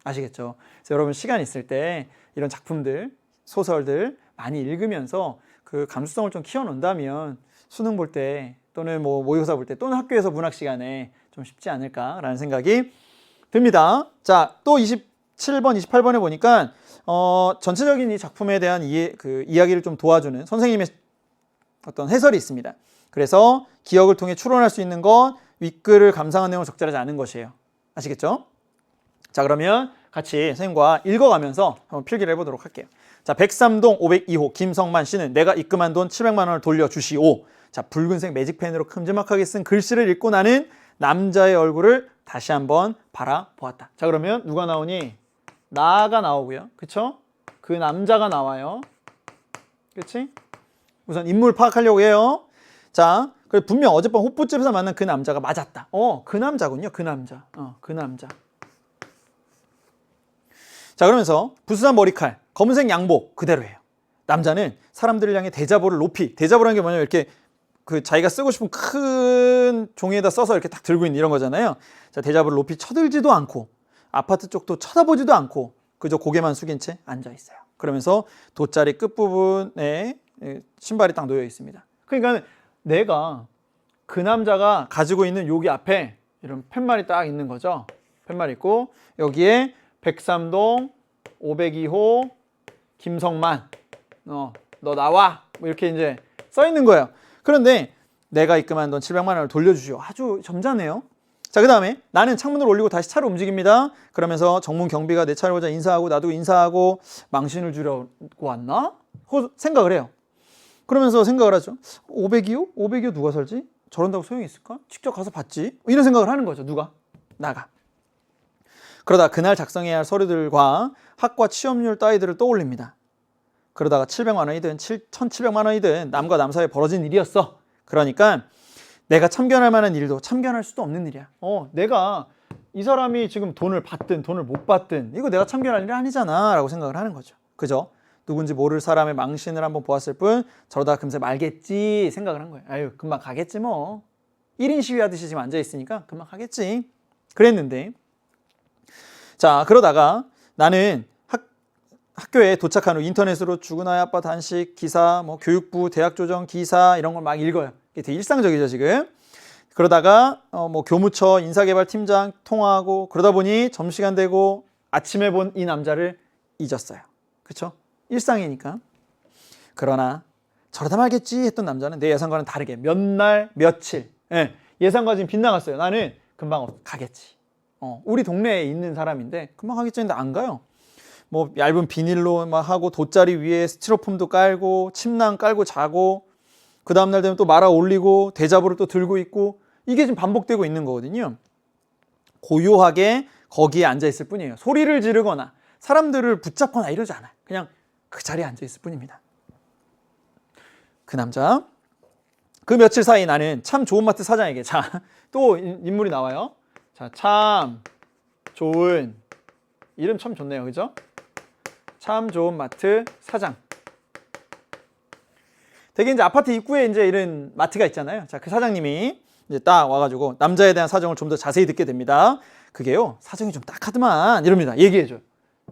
아시겠죠? 그래서 여러분 시간 있을 때 이런 작품들, 소설들 많이 읽으면서 그 감수성을 좀 키워놓는다면 수능 볼 때 또는 뭐 모의고사 볼 때 또는 학교에서 문학 시간에 좀 쉽지 않을까라는 생각이 듭니다. 자, 또 27번, 28번에 보니까 전체적인 이 작품에 대한 이야기를 좀 도와주는 선생님의 어떤 해설이 있습니다. 그래서 기억을 통해 추론할 수 있는 건 윗글을 감상한 내용을 적절하지 않은 것이에요. 아시겠죠? 자, 그러면 같이 선생님과 읽어가면서 한번 필기를 해보도록 할게요. 자, 103동 502호 김성만 씨는 내가 입금한 돈 700만 원을 돌려주시오. 자, 붉은색 매직펜으로 큼지막하게 쓴 글씨를 읽고 나는 남자의 얼굴을 다시 한번 바라보았다. 자, 그러면 누가 나오니? 나가 나오고요. 그쵸? 그 남자가 나와요. 그치? 우선 인물 파악하려고 해요. 자, 그리고 분명 어젯밤 호프집에서 만난 그 남자가 맞았다. 그 남자군요. 그 남자. 그 남자. 자, 그러면서 부스한 머리칼, 검은색 양복 그대로예요. 남자는 사람들을 향해 대자보를 높이, 대자보라는 게 뭐냐면 이렇게 그 자기가 쓰고 싶은 큰 종이에다 써서 이렇게 딱 들고 있는 이런 거잖아요. 자, 대자보를 높이 쳐들지도 않고 아파트 쪽도 쳐다보지도 않고 그저 고개만 숙인 채 앉아 있어요. 그러면서 돗자리 끝부분에 신발이 딱 놓여 있습니다. 그러니까 내가 그 남자가 가지고 있는 여기 앞에 이런 팻말이 딱 있는 거죠. 팻말 있고 여기에 103동 502호 김성만 너 나와 뭐 이렇게 이제 써 있는 거예요. 그런데 내가 입금한 돈 700만 원을 돌려주시오. 아주 점잖네요. 자, 그 다음에 나는 창문을 올리고 다시 차로 움직입니다. 그러면서 정문 경비가 내 차를 보자 인사하고 나도 인사하고 망신을 주려고 왔나? 생각을 해요. 그러면서 생각을 하죠. 502호? 502호 누가 살지? 저런다고 소용이 있을까? 직접 가서 봤지. 이런 생각을 하는 거죠. 누가? 나가. 그러다 그날 작성해야 할 서류들과 학과 취업률 따위들을 떠올립니다. 그러다가 700만 원이든 1700만 원이든 남과 남 사이에 벌어진 일이었어. 그러니까 내가 참견할 만한 일도 참견할 수도 없는 일이야. 내가 이 사람이 지금 돈을 받든 돈을 못 받든 이거 내가 참견할 일이 아니잖아 라고 생각을 하는 거죠. 그죠? 누군지 모를 사람의 망신을 한번 보았을 뿐 저러다 금세 말겠지 생각을 한 거예요. 아유, 금방 가겠지 뭐. 1인 시위하듯이 지금 앉아있으니까 금방 가겠지. 그랬는데 자, 그러다가 나는 학교에 도착한 후 인터넷으로 죽은 아이 아빠 단식 기사, 뭐 교육부 대학 조정 기사 이런 걸 막 읽어요. 이게 되게 일상적이죠 지금. 그러다가 뭐 교무처 인사개발 팀장 통화하고 그러다 보니 점심시간 되고 아침에 본 이 남자를 잊었어요. 그렇죠? 일상이니까. 그러나 저러다 말겠지 했던 남자는 내 예상과는 다르게 몇 날 며칠 예상과 지금 빗나갔어요. 나는 금방 가겠지. 우리 동네에 있는 사람인데 금방 가겠지 했는데 안 가요. 뭐 얇은 비닐로 막 하고 돗자리 위에 스티로폼도 깔고 침낭 깔고 자고 그 다음날 되면 또 말아 올리고 대자보를 또 들고 있고 이게 지금 반복되고 있는 거거든요. 고요하게 거기에 앉아 있을 뿐이에요. 소리를 지르거나 사람들을 붙잡거나 이러지 않아요. 그냥 그 자리에 앉아 있을 뿐입니다. 그 남자. 그 며칠 사이 나는 참 좋은 마트 사장에게, 자, 또 인물이 나와요. 자, 참 좋은, 이름 참 좋네요. 그죠? 참 좋은 마트 사장. 되게 이제 아파트 입구에 이제 이런 마트가 있잖아요. 자, 그 사장님이 이제 딱 와가지고 남자에 대한 사정을 좀 더 자세히 듣게 됩니다. 그게요, 사정이 좀 딱하더만 이럽니다. 얘기해줘요.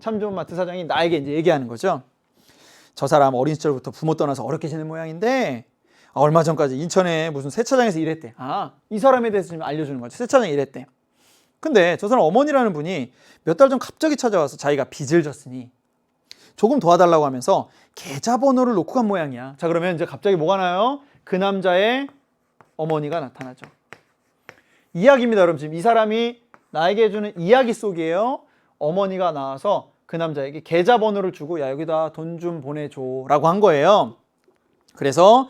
참 좋은 마트 사장이 나에게 이제 얘기하는 거죠. 저 사람 어린 시절부터 부모 떠나서 어렵게 지낸 모양인데 얼마 전까지 인천에 무슨 세차장에서 일했대. 이 사람에 대해서 좀 알려주는 거죠. 세차장에 일했대. 근데 저 사람 어머니라는 분이 몇 달 전 갑자기 찾아와서 자기가 빚을 졌으니 조금 도와달라고 하면서 계좌번호를 놓고 간 모양이야. 자, 그러면 이제 갑자기 뭐가 나요? 그 남자의 어머니가 나타나죠. 이야기입니다, 여러분. 지금 이 사람이 나에게 해주는 이야기 속이에요. 어머니가 나와서 그 남자에게 계좌번호를 주고 야, 여기다 돈 좀 보내줘 라고 한 거예요. 그래서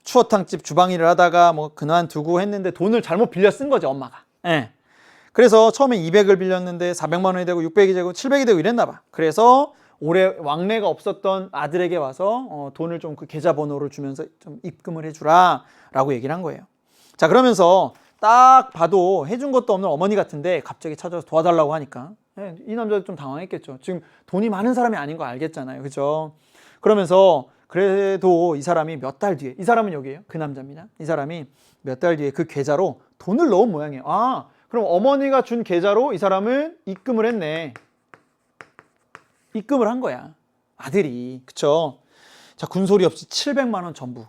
추어탕집 주방 일을 하다가 뭐 그만두고 했는데 돈을 잘못 빌려 쓴 거죠, 엄마가. 예. 그래서 처음에 200을 빌렸는데 400만 원이 되고 600이 되고 700이 되고 이랬나 봐. 그래서 올해 왕래가 없었던 아들에게 와서 돈을 좀 그 계좌번호를 주면서 좀 입금을 해주라 라고 얘기를 한 거예요. 자, 그러면서 딱 봐도 해준 것도 없는 어머니 같은데 갑자기 찾아서 도와달라고 하니까 이 남자도 좀 당황했겠죠. 지금 돈이 많은 사람이 아닌 거 알겠잖아요. 그죠? 그러면서 그래도 이 사람이 몇 달 뒤에, 이 사람은 여기에요. 그 남자입니다. 이 사람이 몇 달 뒤에 그 계좌로 돈을 넣은 모양이에요. 그럼 어머니가 준 계좌로 이 사람을 입금을 했네. 입금을 한 거야, 아들이. 그쵸? 자, 군소리 없이 700만 원 전부.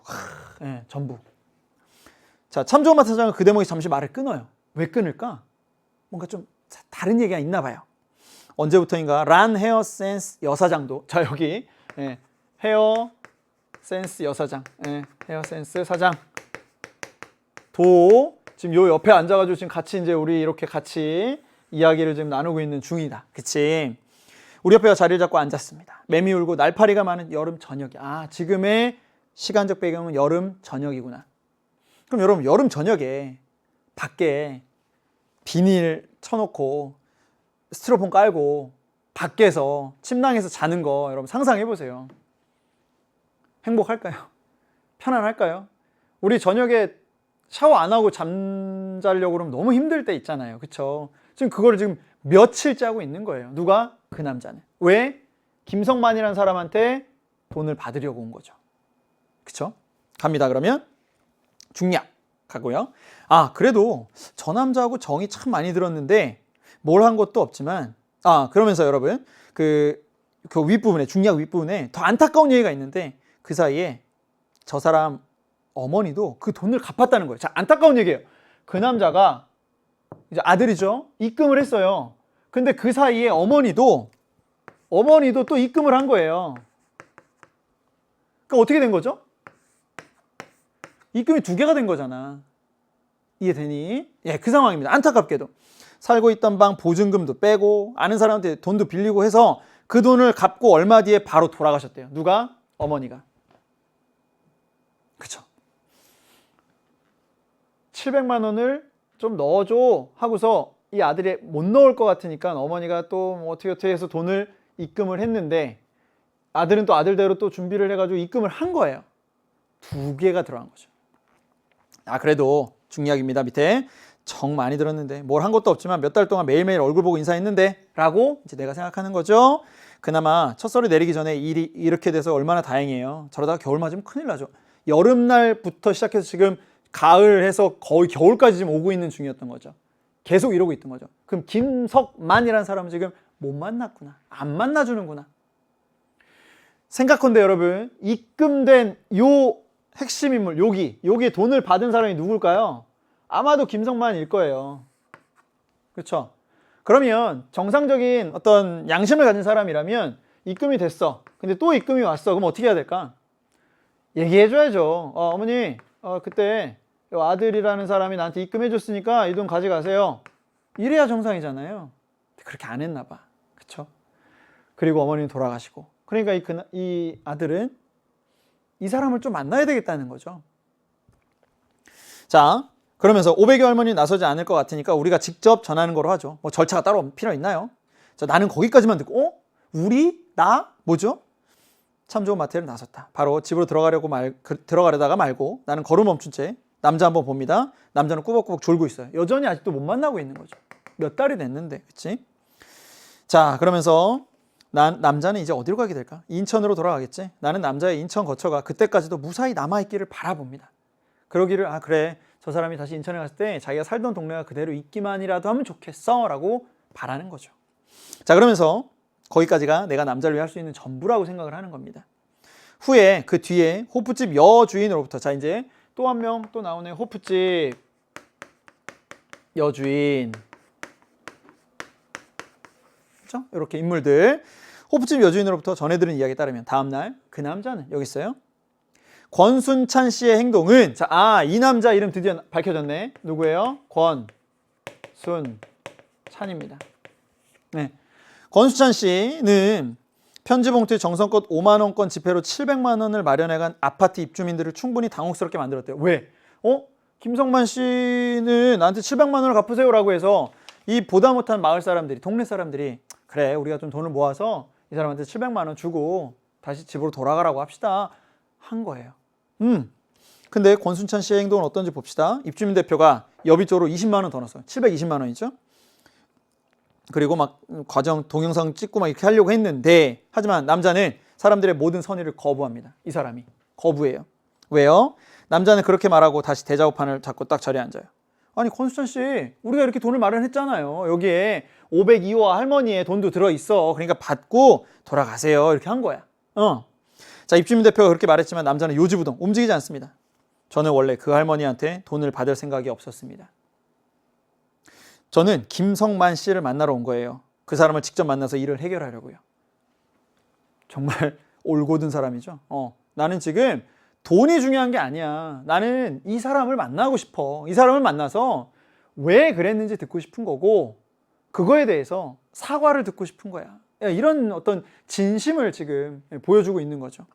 네, 전부. 자, 참 좋은 마트 사장은 그 대목에 잠시 말을 끊어요. 왜 끊을까? 뭔가 좀 다른 얘기가 있나 봐요. 언제부터인가 란 헤어 센스 여사장도, 자, 여기 헤어 센스 여사장, 헤어 센스 사장 도 지금 요 옆에 앉아가지고 지금 같이 이제 우리 이렇게 같이 이야기를 지금 나누고 있는 중이다. 그치? 우리 옆에 자리를 잡고 앉았습니다. 매미 울고 날파리가 많은 여름 저녁이야. 지금의 시간적 배경은 여름 저녁이구나. 그럼 여러분, 여름 저녁에 밖에 비닐 쳐놓고 스티로폼 깔고 밖에서 침낭에서 자는 거 여러분 상상해 보세요. 행복할까요? 편안할까요? 우리 저녁에 샤워 안 하고 잠자려고 그러면 너무 힘들 때 있잖아요. 그쵸? 지금 그거를 지금 며칠째 하고 있는 거예요. 누가? 그 남자는. 왜? 김성만이라는 사람한테 돈을 받으려고 온 거죠. 그쵸? 갑니다. 그러면 중략 가고요. 그래도 저 남자하고 정이 참 많이 들었는데 뭘 한 것도 없지만 그러면서 여러분 그 윗부분에, 중략 윗부분에 더 안타까운 얘기가 있는데 그 사이에 저 사람 어머니도 그 돈을 갚았다는 거예요. 자, 안타까운 얘기예요. 그 남자가 이제 아들이죠. 입금을 했어요. 근데 그 사이에 어머니도 또 입금을 한 거예요. 그러니까 어떻게 된 거죠? 입금이 2개가 된 거잖아. 이해되니? 그 상황입니다. 안타깝게도 살고 있던 방 보증금도 빼고 아는 사람한테 돈도 빌리고 해서 그 돈을 갚고 얼마 뒤에 바로 돌아가셨대요. 누가? 어머니가. 그쵸? 700만 원을 좀 넣어줘 하고서 이 아들이 못 넣을 것 같으니까 어머니가 또 뭐 어떻게 해서 돈을 입금을 했는데 아들은 또 아들대로 또 준비를 해가지고 입금을 한 거예요. 2개가 들어간 거죠. 그래도 중략입니다. 밑에 정 많이 들었는데 뭘 한 것도 없지만 몇 달 동안 매일매일 얼굴 보고 인사했는데 라고 이제 내가 생각하는 거죠. 그나마 첫설이 내리기 전에 일이 이렇게 돼서 얼마나 다행이에요. 저러다가 겨울 맞으면 큰일 나죠. 여름날부터 시작해서 지금 가을 해서 거의 겨울까지 지금 오고 있는 중이었던 거죠. 계속 이러고 있던 거죠. 그럼 김석만이라는 사람은 지금 못 만났구나. 안 만나주는구나. 생각컨대 여러분, 입금된 요 핵심 인물, 여기 돈을 받은 사람이 누굴까요? 아마도 김성만일 거예요. 그렇죠? 그러면 정상적인 어떤 양심을 가진 사람이라면 입금이 됐어. 근데 또 입금이 왔어. 그럼 어떻게 해야 될까? 얘기해줘야죠. 어머니, 그때 아들이라는 사람이 나한테 입금해 줬으니까 이 돈 가져가세요. 이래야 정상이잖아요. 그렇게 안 했나 봐. 그쵸? 그리고 어머니는 돌아가시고. 그러니까 이 아들은 이 사람을 좀 만나야 되겠다는 거죠. 자, 그러면서 500여 할머니 나서지 않을 것 같으니까 우리가 직접 전하는 거로 하죠. 뭐 절차가 따로 필요 있나요? 자, 나는 거기까지만 듣고, 우리? 나? 뭐죠? 참 좋은 마태를 나섰다. 바로 집으로 들어가려다가 말고 나는 걸음 멈춘 채 남자 한번 봅니다. 남자는 꾸벅꾸벅 졸고 있어요. 여전히 아직도 못 만나고 있는 거죠. 몇 달이 됐는데, 그치? 자, 그러면서 남자는 이제 어디로 가게 될까? 인천으로 돌아가겠지? 나는 남자의 인천 거처가 그때까지도 무사히 남아있기를 바라봅니다. 그러기를, 아, 그래. 저 사람이 다시 인천에 갔을 때 자기가 살던 동네가 그대로 있기만이라도 하면 좋겠어. 라고 바라는 거죠. 자, 그러면서 거기까지가 내가 남자를 위해 할 수 있는 전부라고 생각을 하는 겁니다. 후에 그 뒤에 호프집 여주인으로부터, 자, 이제 또 한 명 또 나오네. 호프집 여주인. 그렇죠? 이렇게 인물들. 호프집 여주인으로부터 전해들은 이야기에 따르면 다음날 그 남자는 여기 있어요. 권순찬 씨의 행동은, 자, 이 남자 이름 드디어 밝혀졌네. 누구예요? 권순찬입니다. 네. 권순찬 씨는 편지 봉투에 정성껏 5만 원권 지폐로 700만 원을 마련해간 아파트 입주민들을 충분히 당혹스럽게 만들었대요. 왜? 김성만 씨는 나한테 700만 원을 갚으세요라고 해서 이 보다 못한 마을 사람들이, 동네 사람들이, 그래, 우리가 좀 돈을 모아서 이 사람한테 700만 원 주고 다시 집으로 돌아가라고 합시다 한 거예요. 근데 권순찬 씨의 행동은 어떤지 봅시다. 입주민 대표가 여비 쪽으로 20만 원 더 넣었어요. 720만 원이죠. 그리고 막 과정 동영상 찍고 막 이렇게 하려고 했는데, 하지만 남자는 사람들의 모든 선의를 거부합니다. 이 사람이 거부해요. 왜요? 남자는 그렇게 말하고 다시 대작업판을 잡고 딱 자리에 앉아요. 아니, 권수찬 씨, 우리가 이렇게 돈을 마련했잖아요. 여기에 502호 할머니의 돈도 들어있어. 그러니까 받고 돌아가세요. 이렇게 한 거야. 자, 입주민 대표가 그렇게 말했지만 남자는 요지부동 움직이지 않습니다. 저는 원래 그 할머니한테 돈을 받을 생각이 없었습니다. 저는 김성만 씨를 만나러 온 거예요. 그 사람을 직접 만나서 일을 해결하려고요. 정말 올곧은 사람이죠. 나는 지금 돈이 중요한 게 아니야. 나는 이 사람을 만나고 싶어. 이 사람을 만나서 왜 그랬는지 듣고 싶은 거고, 그거에 대해서 사과를 듣고 싶은 거야. 이런 어떤 진심을 지금 보여주고 있는 거죠.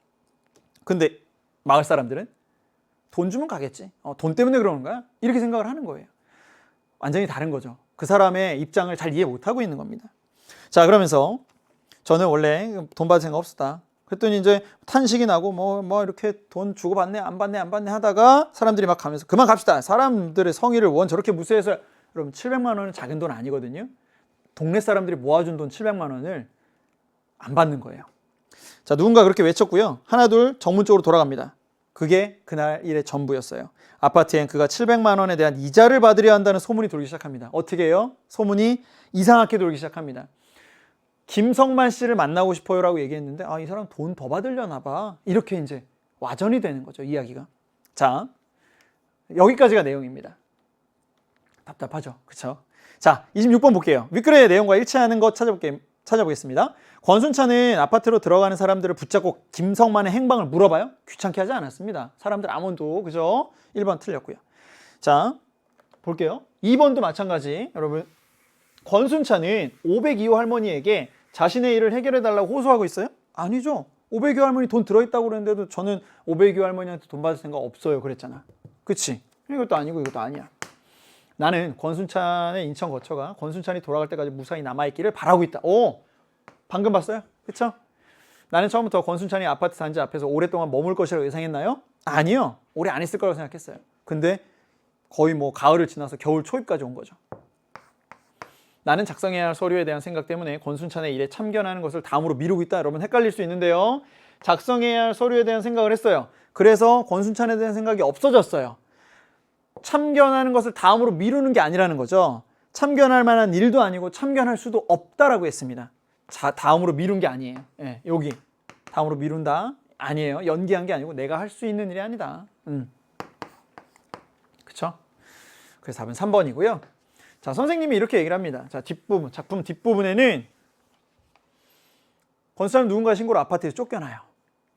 근데 마을 사람들은 돈 주면 가겠지. 돈 때문에 그러는 거야? 이렇게 생각을 하는 거예요. 완전히 다른 거죠. 그 사람의 입장을 잘 이해 못하고 있는 겁니다. 자, 그러면서 저는 원래 돈 받을 생각 없었다. 그랬더니 이제 탄식이 나고 뭐 이렇게 돈 주고받네 안 받네 하다가 사람들이 막 가면서 그만 갑시다. 사람들의 성의를 원 저렇게 무시해서. 여러분, 700만 원은 작은 돈 아니거든요. 동네 사람들이 모아준 돈 700만 원을 안 받는 거예요. 자, 누군가 그렇게 외쳤고요. 하나 둘 정문 쪽으로 돌아갑니다. 그게 그날 일의 전부였어요. 아파트엔 그가 700만 원에 대한 이자를 받으려 한다는 소문이 돌기 시작합니다. 어떻게 해요? 소문이 이상하게 돌기 시작합니다. 김성만 씨를 만나고 싶어요라고 얘기했는데, 이 사람 돈 더 받으려나 봐. 이렇게 이제 와전이 되는 거죠, 이야기가. 자, 여기까지가 내용입니다. 답답하죠, 그렇죠? 자, 26번 볼게요. 윗글의 내용과 일치하는 것 찾아보겠습니다. 권순찬은 아파트로 들어가는 사람들을 붙잡고 김성만의 행방을 물어봐요. 귀찮게 하지 않았습니다. 사람들 아무도, 그죠? 1번 틀렸고요. 자, 볼게요. 2번도 마찬가지. 여러분, 권순찬은 502호 할머니에게 자신의 일을 해결해달라고 호소하고 있어요? 아니죠. 502호 할머니 돈 들어있다고 그랬는데도 저는 502호 할머니한테 돈 받을 생각 없어요 그랬잖아. 그치? 이것도 아니고 이것도 아니야. 나는 권순찬의 인천 거처가 권순찬이 돌아갈 때까지 무사히 남아있기를 바라고 있다. 방금 봤어요? 그쵸? 나는 처음부터 권순찬이 아파트 단지 앞에서 오랫동안 머물 것이라고 예상했나요? 아니요. 오래 안 있을 거라고 생각했어요. 근데 거의 뭐 가을을 지나서 겨울 초입까지 온 거죠. 나는 작성해야 할 서류에 대한 생각 때문에 권순찬의 일에 참견하는 것을 다음으로 미루고 있다. 여러분, 헷갈릴 수 있는데요. 작성해야 할 서류에 대한 생각을 했어요. 그래서 권순찬에 대한 생각이 없어졌어요. 참견하는 것을 다음으로 미루는 게 아니라는 거죠. 참견할 만한 일도 아니고 참견할 수도 없다라고 했습니다. 자, 다음으로 미룬 게 아니에요. 여기 다음으로 미룬다 아니에요. 연기한 게 아니고 내가 할 수 있는 일이 아니다. 그쵸? 그래서 답은 3번이고요. 자, 선생님이 이렇게 얘기를 합니다. 자, 뒷부분, 작품 뒷부분에는 권순찬은 누군가 신고로 아파트에서 쫓겨나요.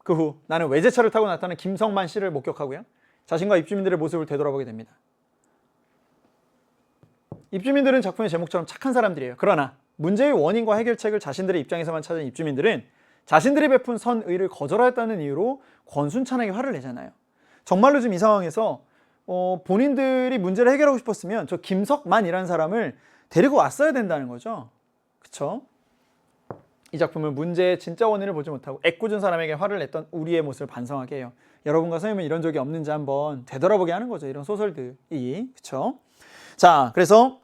그 후 나는 외제차를 타고 나타난 김성만 씨를 목격하고요. 자신과 입주민들의 모습을 되돌아보게 됩니다. 입주민들은 작품의 제목처럼 착한 사람들이에요. 그러나 문제의 원인과 해결책을 자신들의 입장에서만 찾은 입주민들은 자신들이 베푼 선의를 거절하였다는 이유로 권순찬에게 화를 내잖아요. 정말로 지금 이 상황에서 본인들이 문제를 해결하고 싶었으면 저 김석만이라는 사람을 데리고 왔어야 된다는 거죠. 그쵸? 이 작품은 문제의 진짜 원인을 보지 못하고 애꿎은 사람에게 화를 냈던 우리의 모습을 반성하게 해요. 여러분과 선생님은 이런 적이 없는지 한번 되돌아보게 하는 거죠. 이런 소설들이. 그쵸? 자, 그래서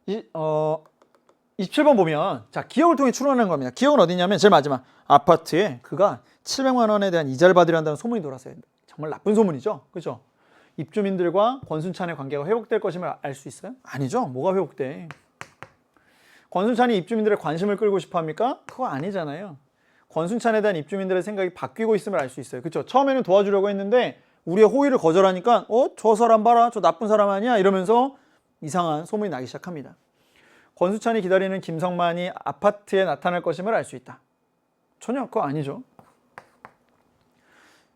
27번 보면 자, 기억을 통해 추론하는 겁니다. 기억은 어디냐면 제일 마지막 아파트에 그가 700만 원에 대한 이자를 받으려 한다는 소문이 돌았어요. 정말 나쁜 소문이죠. 그죠? 입주민들과 권순찬의 관계가 회복될 것임을 알 수 있어요? 아니죠. 뭐가 회복돼? 권순찬이 입주민들의 관심을 끌고 싶어 합니까? 그거 아니잖아요. 권순찬에 대한 입주민들의 생각이 바뀌고 있음을 알 수 있어요. 그렇죠? 처음에는 도와주려고 했는데 우리의 호의를 거절하니까 저 사람 봐라. 저 나쁜 사람 아니야? 이러면서 이상한 소문이 나기 시작합니다. 권순찬이 기다리는 김성만이 아파트에 나타날 것임을 알 수 있다. 전혀 그거 아니죠.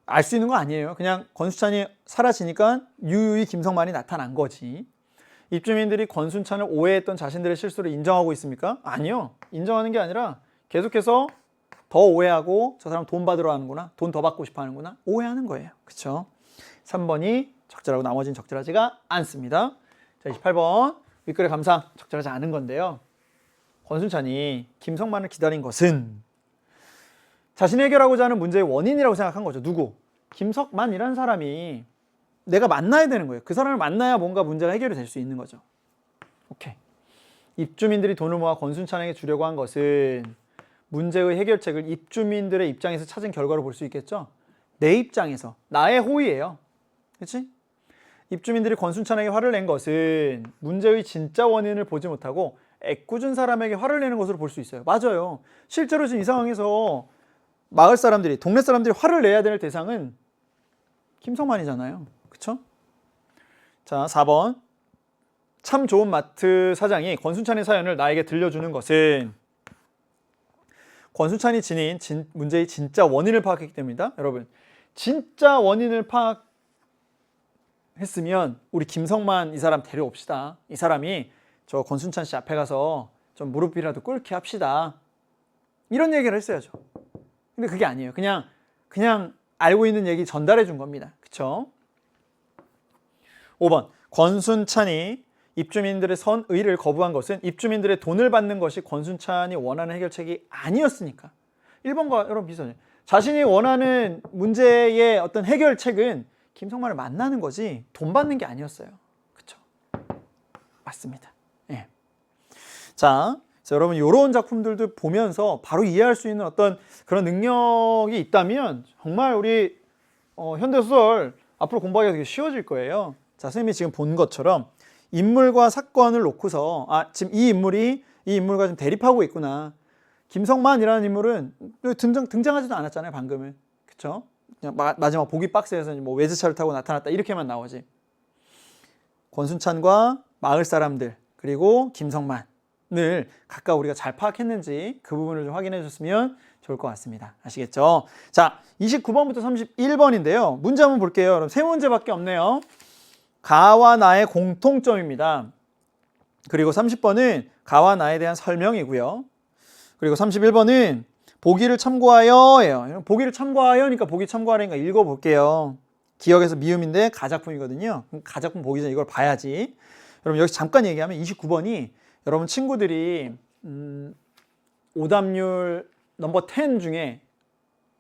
알 수 있는 거 아니에요. 그냥 권순찬이 사라지니까 유유히 김성만이 나타난 거지. 입주민들이 권순찬을 오해했던 자신들의 실수를 인정하고 있습니까? 아니요. 인정하는 게 아니라 계속해서 더 오해하고 저 사람 돈 받으러 하는구나. 돈 더 받고 싶어 하는구나. 오해하는 거예요. 그렇죠? 3번이 적절하고 나머지는 적절하지가 않습니다. 자, 28번. 윗글의 감상 적절하지 않은 건데요. 권순찬이 김성만을 기다린 것은 자신이 해결하고자 하는 문제의 원인이라고 생각한 거죠. 누구? 김석만이라는 사람이 내가 만나야 되는 거예요. 그 사람을 만나야 뭔가 문제가 해결이 될 수 있는 거죠. 오케이. 입주민들이 돈을 모아 권순찬에게 주려고 한 것은 문제의 해결책을 입주민들의 입장에서 찾은 결과로 볼 수 있겠죠. 내 입장에서 나의 호의예요. 그렇지? 입주민들이 권순찬에게 화를 낸 것은 문제의 진짜 원인을 보지 못하고 애꿎은 사람에게 화를 내는 것으로 볼 수 있어요. 맞아요. 실제로 지금 이 상황에서 마을 사람들이, 동네 사람들이 화를 내야 될 대상은 김성만이잖아요. 그쵸? 자, 4번. 참 좋은 마트 사장이 권순찬의 사연을 나에게 들려주는 것은 권순찬이 지닌 문제의 진짜 원인을 파악했기 때문이다. 여러분, 진짜 원인을 파악했으면 우리 김성만 이 사람 데려옵시다. 이 사람이 저 권순찬 씨 앞에 가서 좀 무릎이라도 꿇게 합시다. 이런 얘기를 했어야죠. 근데 그게 아니에요. 그냥 알고 있는 얘기 전달해 준 겁니다. 그쵸? 5번. 권순찬이 입주민들의 선의를 거부한 것은 입주민들의 돈을 받는 것이 권순찬이 원하는 해결책이 아니었으니까. 1번과 여러분 비슷해요. 자신이 원하는 문제의 어떤 해결책은 김성만을 만나는 거지 돈 받는 게 아니었어요. 그쵸? 맞습니다. 예. 자, 그래서 여러분 이런 작품들도 보면서 바로 이해할 수 있는 어떤 그런 능력이 있다면 정말 우리 현대소설 앞으로 공부하기가 되게 쉬워질 거예요. 자, 선생님이 지금 본 것처럼 인물과 사건을 놓고서 지금 이 인물과 좀 대립하고 있구나. 김성만이라는 인물은 등장하지도 않았잖아요, 방금은. 그쵸? 그냥 마지막 보기 박스에서 뭐 외제차를 타고 나타났다 이렇게만 나오지. 권순찬과 마을 사람들 그리고 김성만을 각각 우리가 잘 파악했는지 그 부분을 좀 확인해 줬으면 좋을 것 같습니다. 아시겠죠? 자, 29번부터 31번인데요. 문제 한번 볼게요. 여러분, 세 문제밖에 없네요. 가와 나의 공통점입니다. 그리고 30번은 가와 나에 대한 설명이고요. 그리고 31번은 보기를 참고하여예요. 보기를 참고하여니까 보기 참고하라니까 읽어볼게요. 기억에서 미음인데 가작품이거든요. 가작품 보기 전에 이걸 봐야지. 여러분 여기서 잠깐 얘기하면 29번이 여러분 친구들이 오답률 넘버 10 중에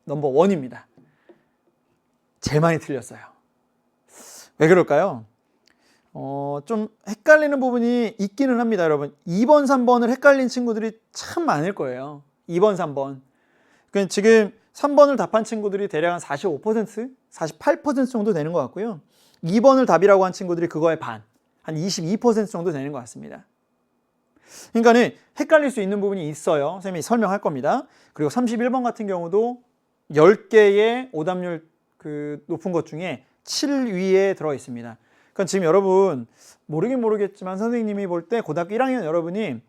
넘버 1입니다. 제일 많이 틀렸어요. 왜 그럴까요? 좀 헷갈리는 부분이 있기는 합니다, 여러분. 2번, 3번을 헷갈린 친구들이 참 많을 거예요. 2번, 3번. 그러니까 지금 3번을 답한 친구들이 대략 한 45%, 48% 정도 되는 것 같고요. 2번을 답이라고 한 친구들이 그거의 반, 한 22% 정도 되는 것 같습니다. 그러니까는 헷갈릴 수 있는 부분이 있어요. 선생님이 설명할 겁니다. 그리고 31번 같은 경우도 10개의 오답률 높은 것 중에 7위에 들어 있습니다. 그러니까 지금 여러분 모르긴 모르겠지만 선생님이 볼 때 고등학교 1학년 여러분이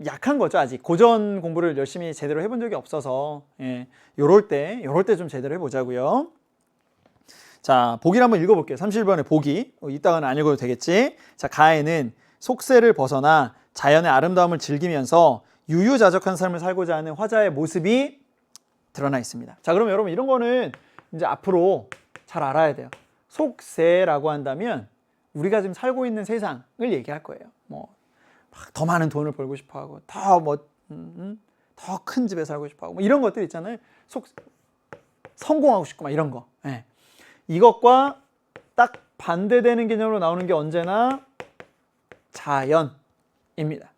약한 거죠. 아직 고전 공부를 열심히 제대로 해본 적이 없어서 요럴 때 좀 제대로 해보자고요. 자, 보기를 한번 읽어볼게요. 31번의 보기. 이따가는 안 읽어도 되겠지. 자, 가해는 속세를 벗어나 자연의 아름다움을 즐기면서 유유자적한 삶을 살고자 하는 화자의 모습이 드러나 있습니다. 자, 그럼 여러분 이런 거는 이제 앞으로 잘 알아야 돼요. 속세라고 한다면 우리가 지금 살고 있는 세상을 얘기할 거예요. 뭐 더 많은 돈을 벌고 싶어하고 더 큰 집에 살고 싶어하고 뭐 이런 것들 있잖아요. 성공하고 싶고 막 이런 거. 네. 이것과 딱 반대되는 개념으로 나오는 게 언제나 자연입니다.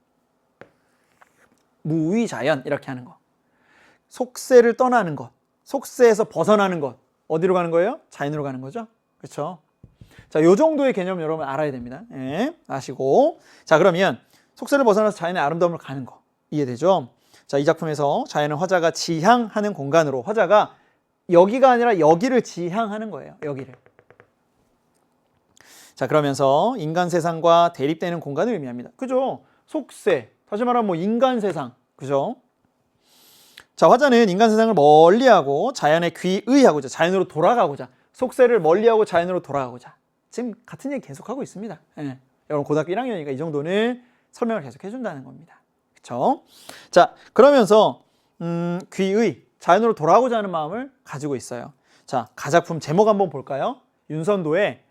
무위자연 이렇게 하는 거. 속세를 떠나는 것, 속세에서 벗어나는 것. 어디로 가는 거예요? 자연으로 가는 거죠. 그렇죠? 자, 요 정도의 개념 여러분 알아야 됩니다. 예, 아시고. 자, 그러면 속세를 벗어나서 자연의 아름다움을 가는 거 이해되죠? 자, 이 작품에서 자연은 화자가 지향하는 공간으로, 화자가 여기가 아니라 여기를 지향하는 거예요. 여기를. 자, 그러면서 인간 세상과 대립되는 공간을 의미합니다. 그죠? 속세, 다시 말하면 뭐 인간 세상, 그죠? 자, 화자는 인간 세상을 멀리하고 자연에 귀의하고자, 자연으로 돌아가고자, 속세를 멀리하고 자연으로 돌아가고자. 지금 같은 얘기 계속하고 있습니다. 예. 여러분 고등학교 1학년이니까 이 정도는 설명을 계속 해준다는 겁니다. 그렇죠? 자, 그러면서 귀의, 자연으로 돌아가고자 하는 마음을 가지고 있어요. 자, 가작품 제목 한번 볼까요? 윤선도의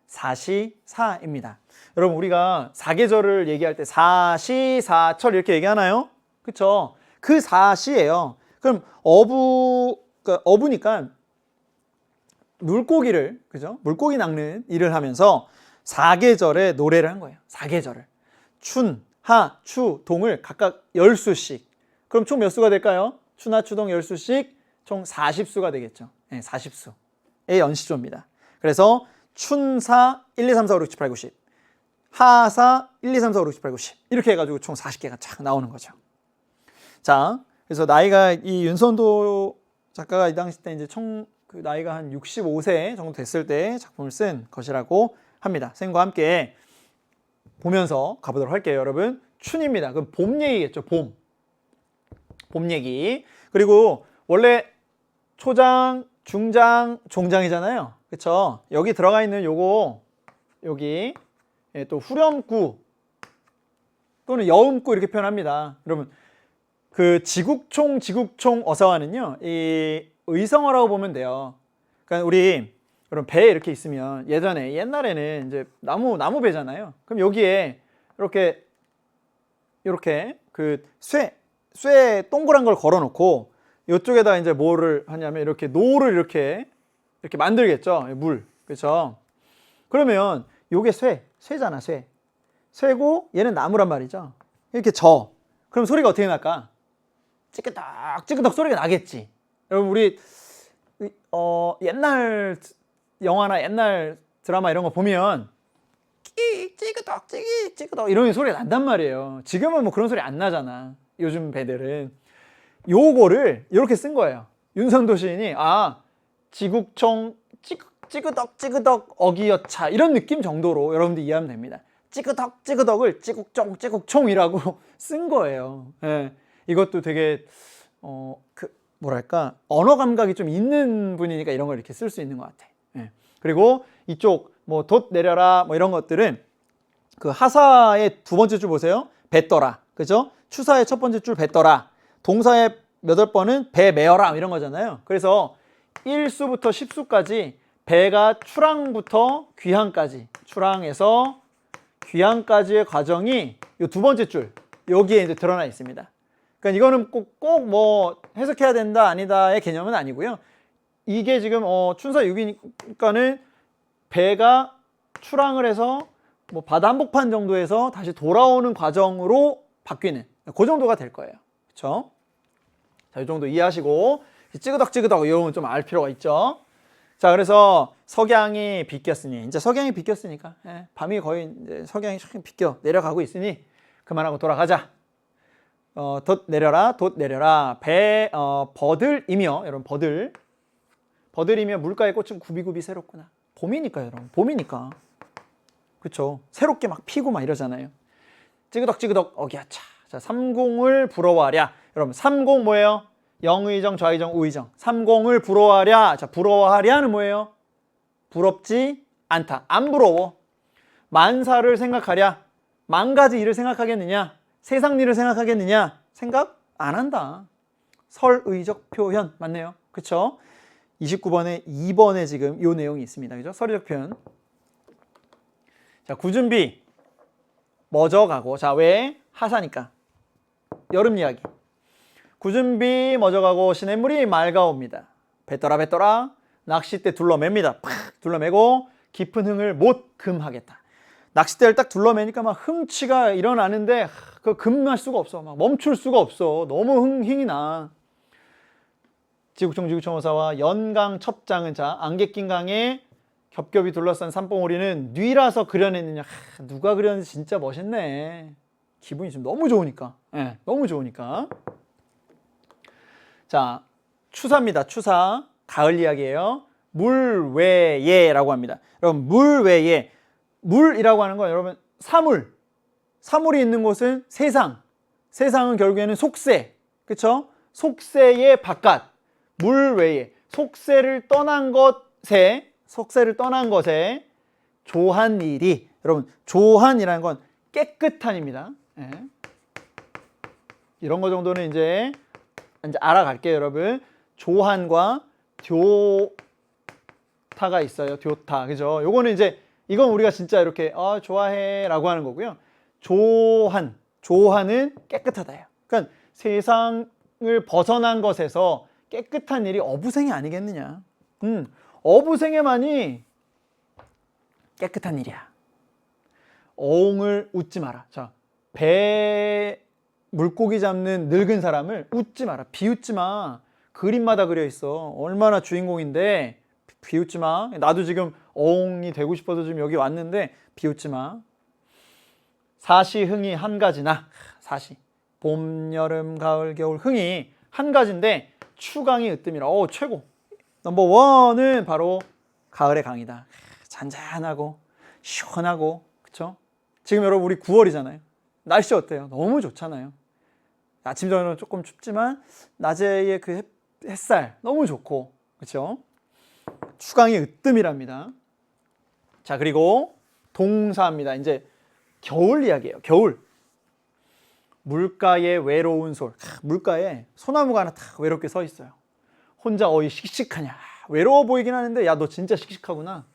어부사시사입니다. 여러분 우리가 사계절을 얘기할 때 사시사철 이렇게 얘기하나요? 그렇죠? 그 사시예요. 그럼 어부니까 물고기를, 그죠? 물고기 낚는 일을 하면서 사계절에 노래를 한 거예요. 사계절을. 춘, 하, 추, 동을 각각 10수씩. 그럼 총 몇 수가 될까요? 추나 추동 10수씩 총 40수가 되겠죠. 네, 40수의 연시조입니다. 그래서 춘사 1, 2, 3, 4, 5, 6, 7, 8, 9, 10. 하사 1, 2, 3, 4, 5, 6, 7, 8, 9, 10. 이렇게 해가지고 총 40개가 쫙 나오는 거죠. 자, 그래서 나이가 이 윤선도 작가가 이 당시 때 이제 그 나이가 한 65세 정도 됐을 때 작품을 쓴 것이라고 합니다. 선생님과 함께 보면서 가보도록 할게요, 여러분. 춘입니다. 그럼 봄 얘기겠죠, 봄. 봄 얘기. 그리고 원래 초장, 중장, 종장이잖아요. 그쵸? 여기 들어가 있는 요거, 여기 또 후렴구 또는 여음구 이렇게 표현합니다. 여러분, 그 지국총 어서와는요, 이 의성어라고 보면 돼요. 그러니까 우리 여러분 배 이렇게 있으면 옛날에는 이제 나무 배잖아요. 그럼 여기에 이렇게 그 쇠 동그란 걸 걸어놓고 이쪽에다 이제 뭐를 하냐면 이렇게 노를 이렇게 만들겠죠. 물, 그렇죠? 그러면 요게 쇠잖아, 쇠고 얘는 나무란 말이죠. 이렇게 그럼 소리가 어떻게 날까? 찌끄덕 소리가 나겠지. 여러분 우리 옛날 영화나 옛날 드라마 이런 거 보면 찌끄덕 이런 소리가 난단 말이에요. 지금은 뭐 그런 소리 안 나잖아. 요즘 배들은. 요거를 이렇게 쓴 거예요. 윤선도 시인이 지국총 찌끄덕 어기여차 이런 느낌 정도로 여러분들 이해하면 됩니다. 찌끄덕을 찌국총이라고 쓴 거예요. 예. 이것도 되게 뭐랄까 언어 감각이 좀 있는 분이니까 이런 걸 이렇게 쓸 수 있는 것 같아. 예. 그리고 이쪽 뭐 돛 내려라 뭐 이런 것들은 그 하사의 두 번째 줄 보세요. 뱉더라, 그죠? 추사의 첫 번째 줄 뱉더라. 동사의 몇월 번은 배 메어라 이런 거잖아요. 그래서 1수부터 10수까지 배가 출항부터 귀항까지, 출항에서 귀항까지의 과정이 이 두 번째 줄 여기에 이제 드러나 있습니다. 그러니까 이거는 꼭 뭐 해석해야 된다 아니다의 개념은 아니고요. 이게 지금 춘사 6이니까는 배가 출항을 해서 뭐 바다 한복판 정도에서 다시 돌아오는 과정으로 바뀌는 그 정도가 될 거예요. 그렇죠? 자, 이 정도 이해하시고 찌그덕 이런 건 좀 알 필요가 있죠. 자, 그래서 석양이 비꼈으니 이제 석양이 비꼈으니까 밤이 거의 이제 석양이 비껴 내려가고 있으니 그만하고 돌아가자. 돛 내려라 배 버들이며, 여러분 버들이며 물가의 꽃은 굽이굽이 새롭구나. 봄이니까 여러분, 봄이니까. 그쵸? 새롭게 막 피고 막 이러잖아요. 찌그덕 어기야차. 자, 삼공을 부러워하랴. 여러분 삼공 뭐예요? 영의정, 좌의정, 우의정. 삼공을 부러워하랴. 자, 부러워하랴는 뭐예요? 부럽지 않다. 안 부러워. 만사를 생각하랴. 만 가지 일을 생각하겠느냐? 세상 일을 생각하겠느냐? 생각 안 한다. 설의적 표현 맞네요. 그렇죠? 29번에 2번에 지금 이 내용이 있습니다. 그죠? 설의적 표현. 자, 구준비 멎어 가고. 자, 왜? 하사니까. 여름 이야기. 구준비 멎어 가고 시냇물이 맑아옵니다. 뱉더라 뱉더라 낚싯대 둘러맵니다. 팍 둘러매고 깊은 흥을 못 금하겠다. 낚싯대를 딱 둘러매니까 막 흥취가 일어나는데 그 금할 수가 없어. 막 멈출 수가 없어. 너무 힘이 나. 지구촌 호사와 연강 첩장은 자 안개 낀 강에 겹겹이 둘러싼 산봉우리는 뉘라서 그려냈느냐. 누가 그렸는지 진짜 멋있네. 기분이 지금 너무 좋으니까. 네, 너무 좋으니까. 자, 추사입니다. 추사. 가을 이야기예요. 물 외에라고 합니다. 여러분 물 외에 물이라고 하는 건 여러분 사물. 사물이 있는 곳은 세상. 세상은 결국에는 속세. 그렇죠? 속세의 바깥. 물 외에 속세를 떠난 것에 조한 일이 여러분 조한이라는 건 깨끗한입니다. 네. 이런 거 정도는 이제 알아갈게요, 여러분. 조한과 듀타가 있어요. 듀타. 그죠? 요거는 이제 이건 우리가 진짜 이렇게 좋아해라고 하는 거고요. 조한은 깨끗하다예요. 그러니까 세상을 벗어난 것에서 깨끗한 일이 어부생이 아니겠느냐. 어부생에만이 깨끗한 일이야. 어웅을 웃지 마라. 자, 배 물고기 잡는 늙은 사람을 웃지 마라. 비웃지 마. 그림마다 그려 있어. 얼마나 주인공인데 비웃지 마. 나도 지금 어웅이 되고 싶어서 지금 여기 왔는데 비웃지 마. 사시 흥이 한 가지나. 사시 봄 여름 가을 겨울 흥이 한 가지인데 추강이 으뜸이라. 최고. 넘버 원은 바로 가을의 강이다. 잔잔하고 시원하고. 그쵸? 지금 여러분 우리 9월이잖아요. 날씨 어때요? 너무 좋잖아요. 아침 저녁은 조금 춥지만 낮에의 그 햇살 너무 좋고. 그쵸? 추강이 으뜸이랍니다. 자, 그리고 동사입니다. 이제 겨울 이야기예요. 겨울. 물가에 외로운 솔. 물가에 소나무가 하나 딱 외롭게 서 있어요. 혼자 어이 씩씩하냐. 외로워 보이긴 하는데 야 너 진짜 씩씩하구나.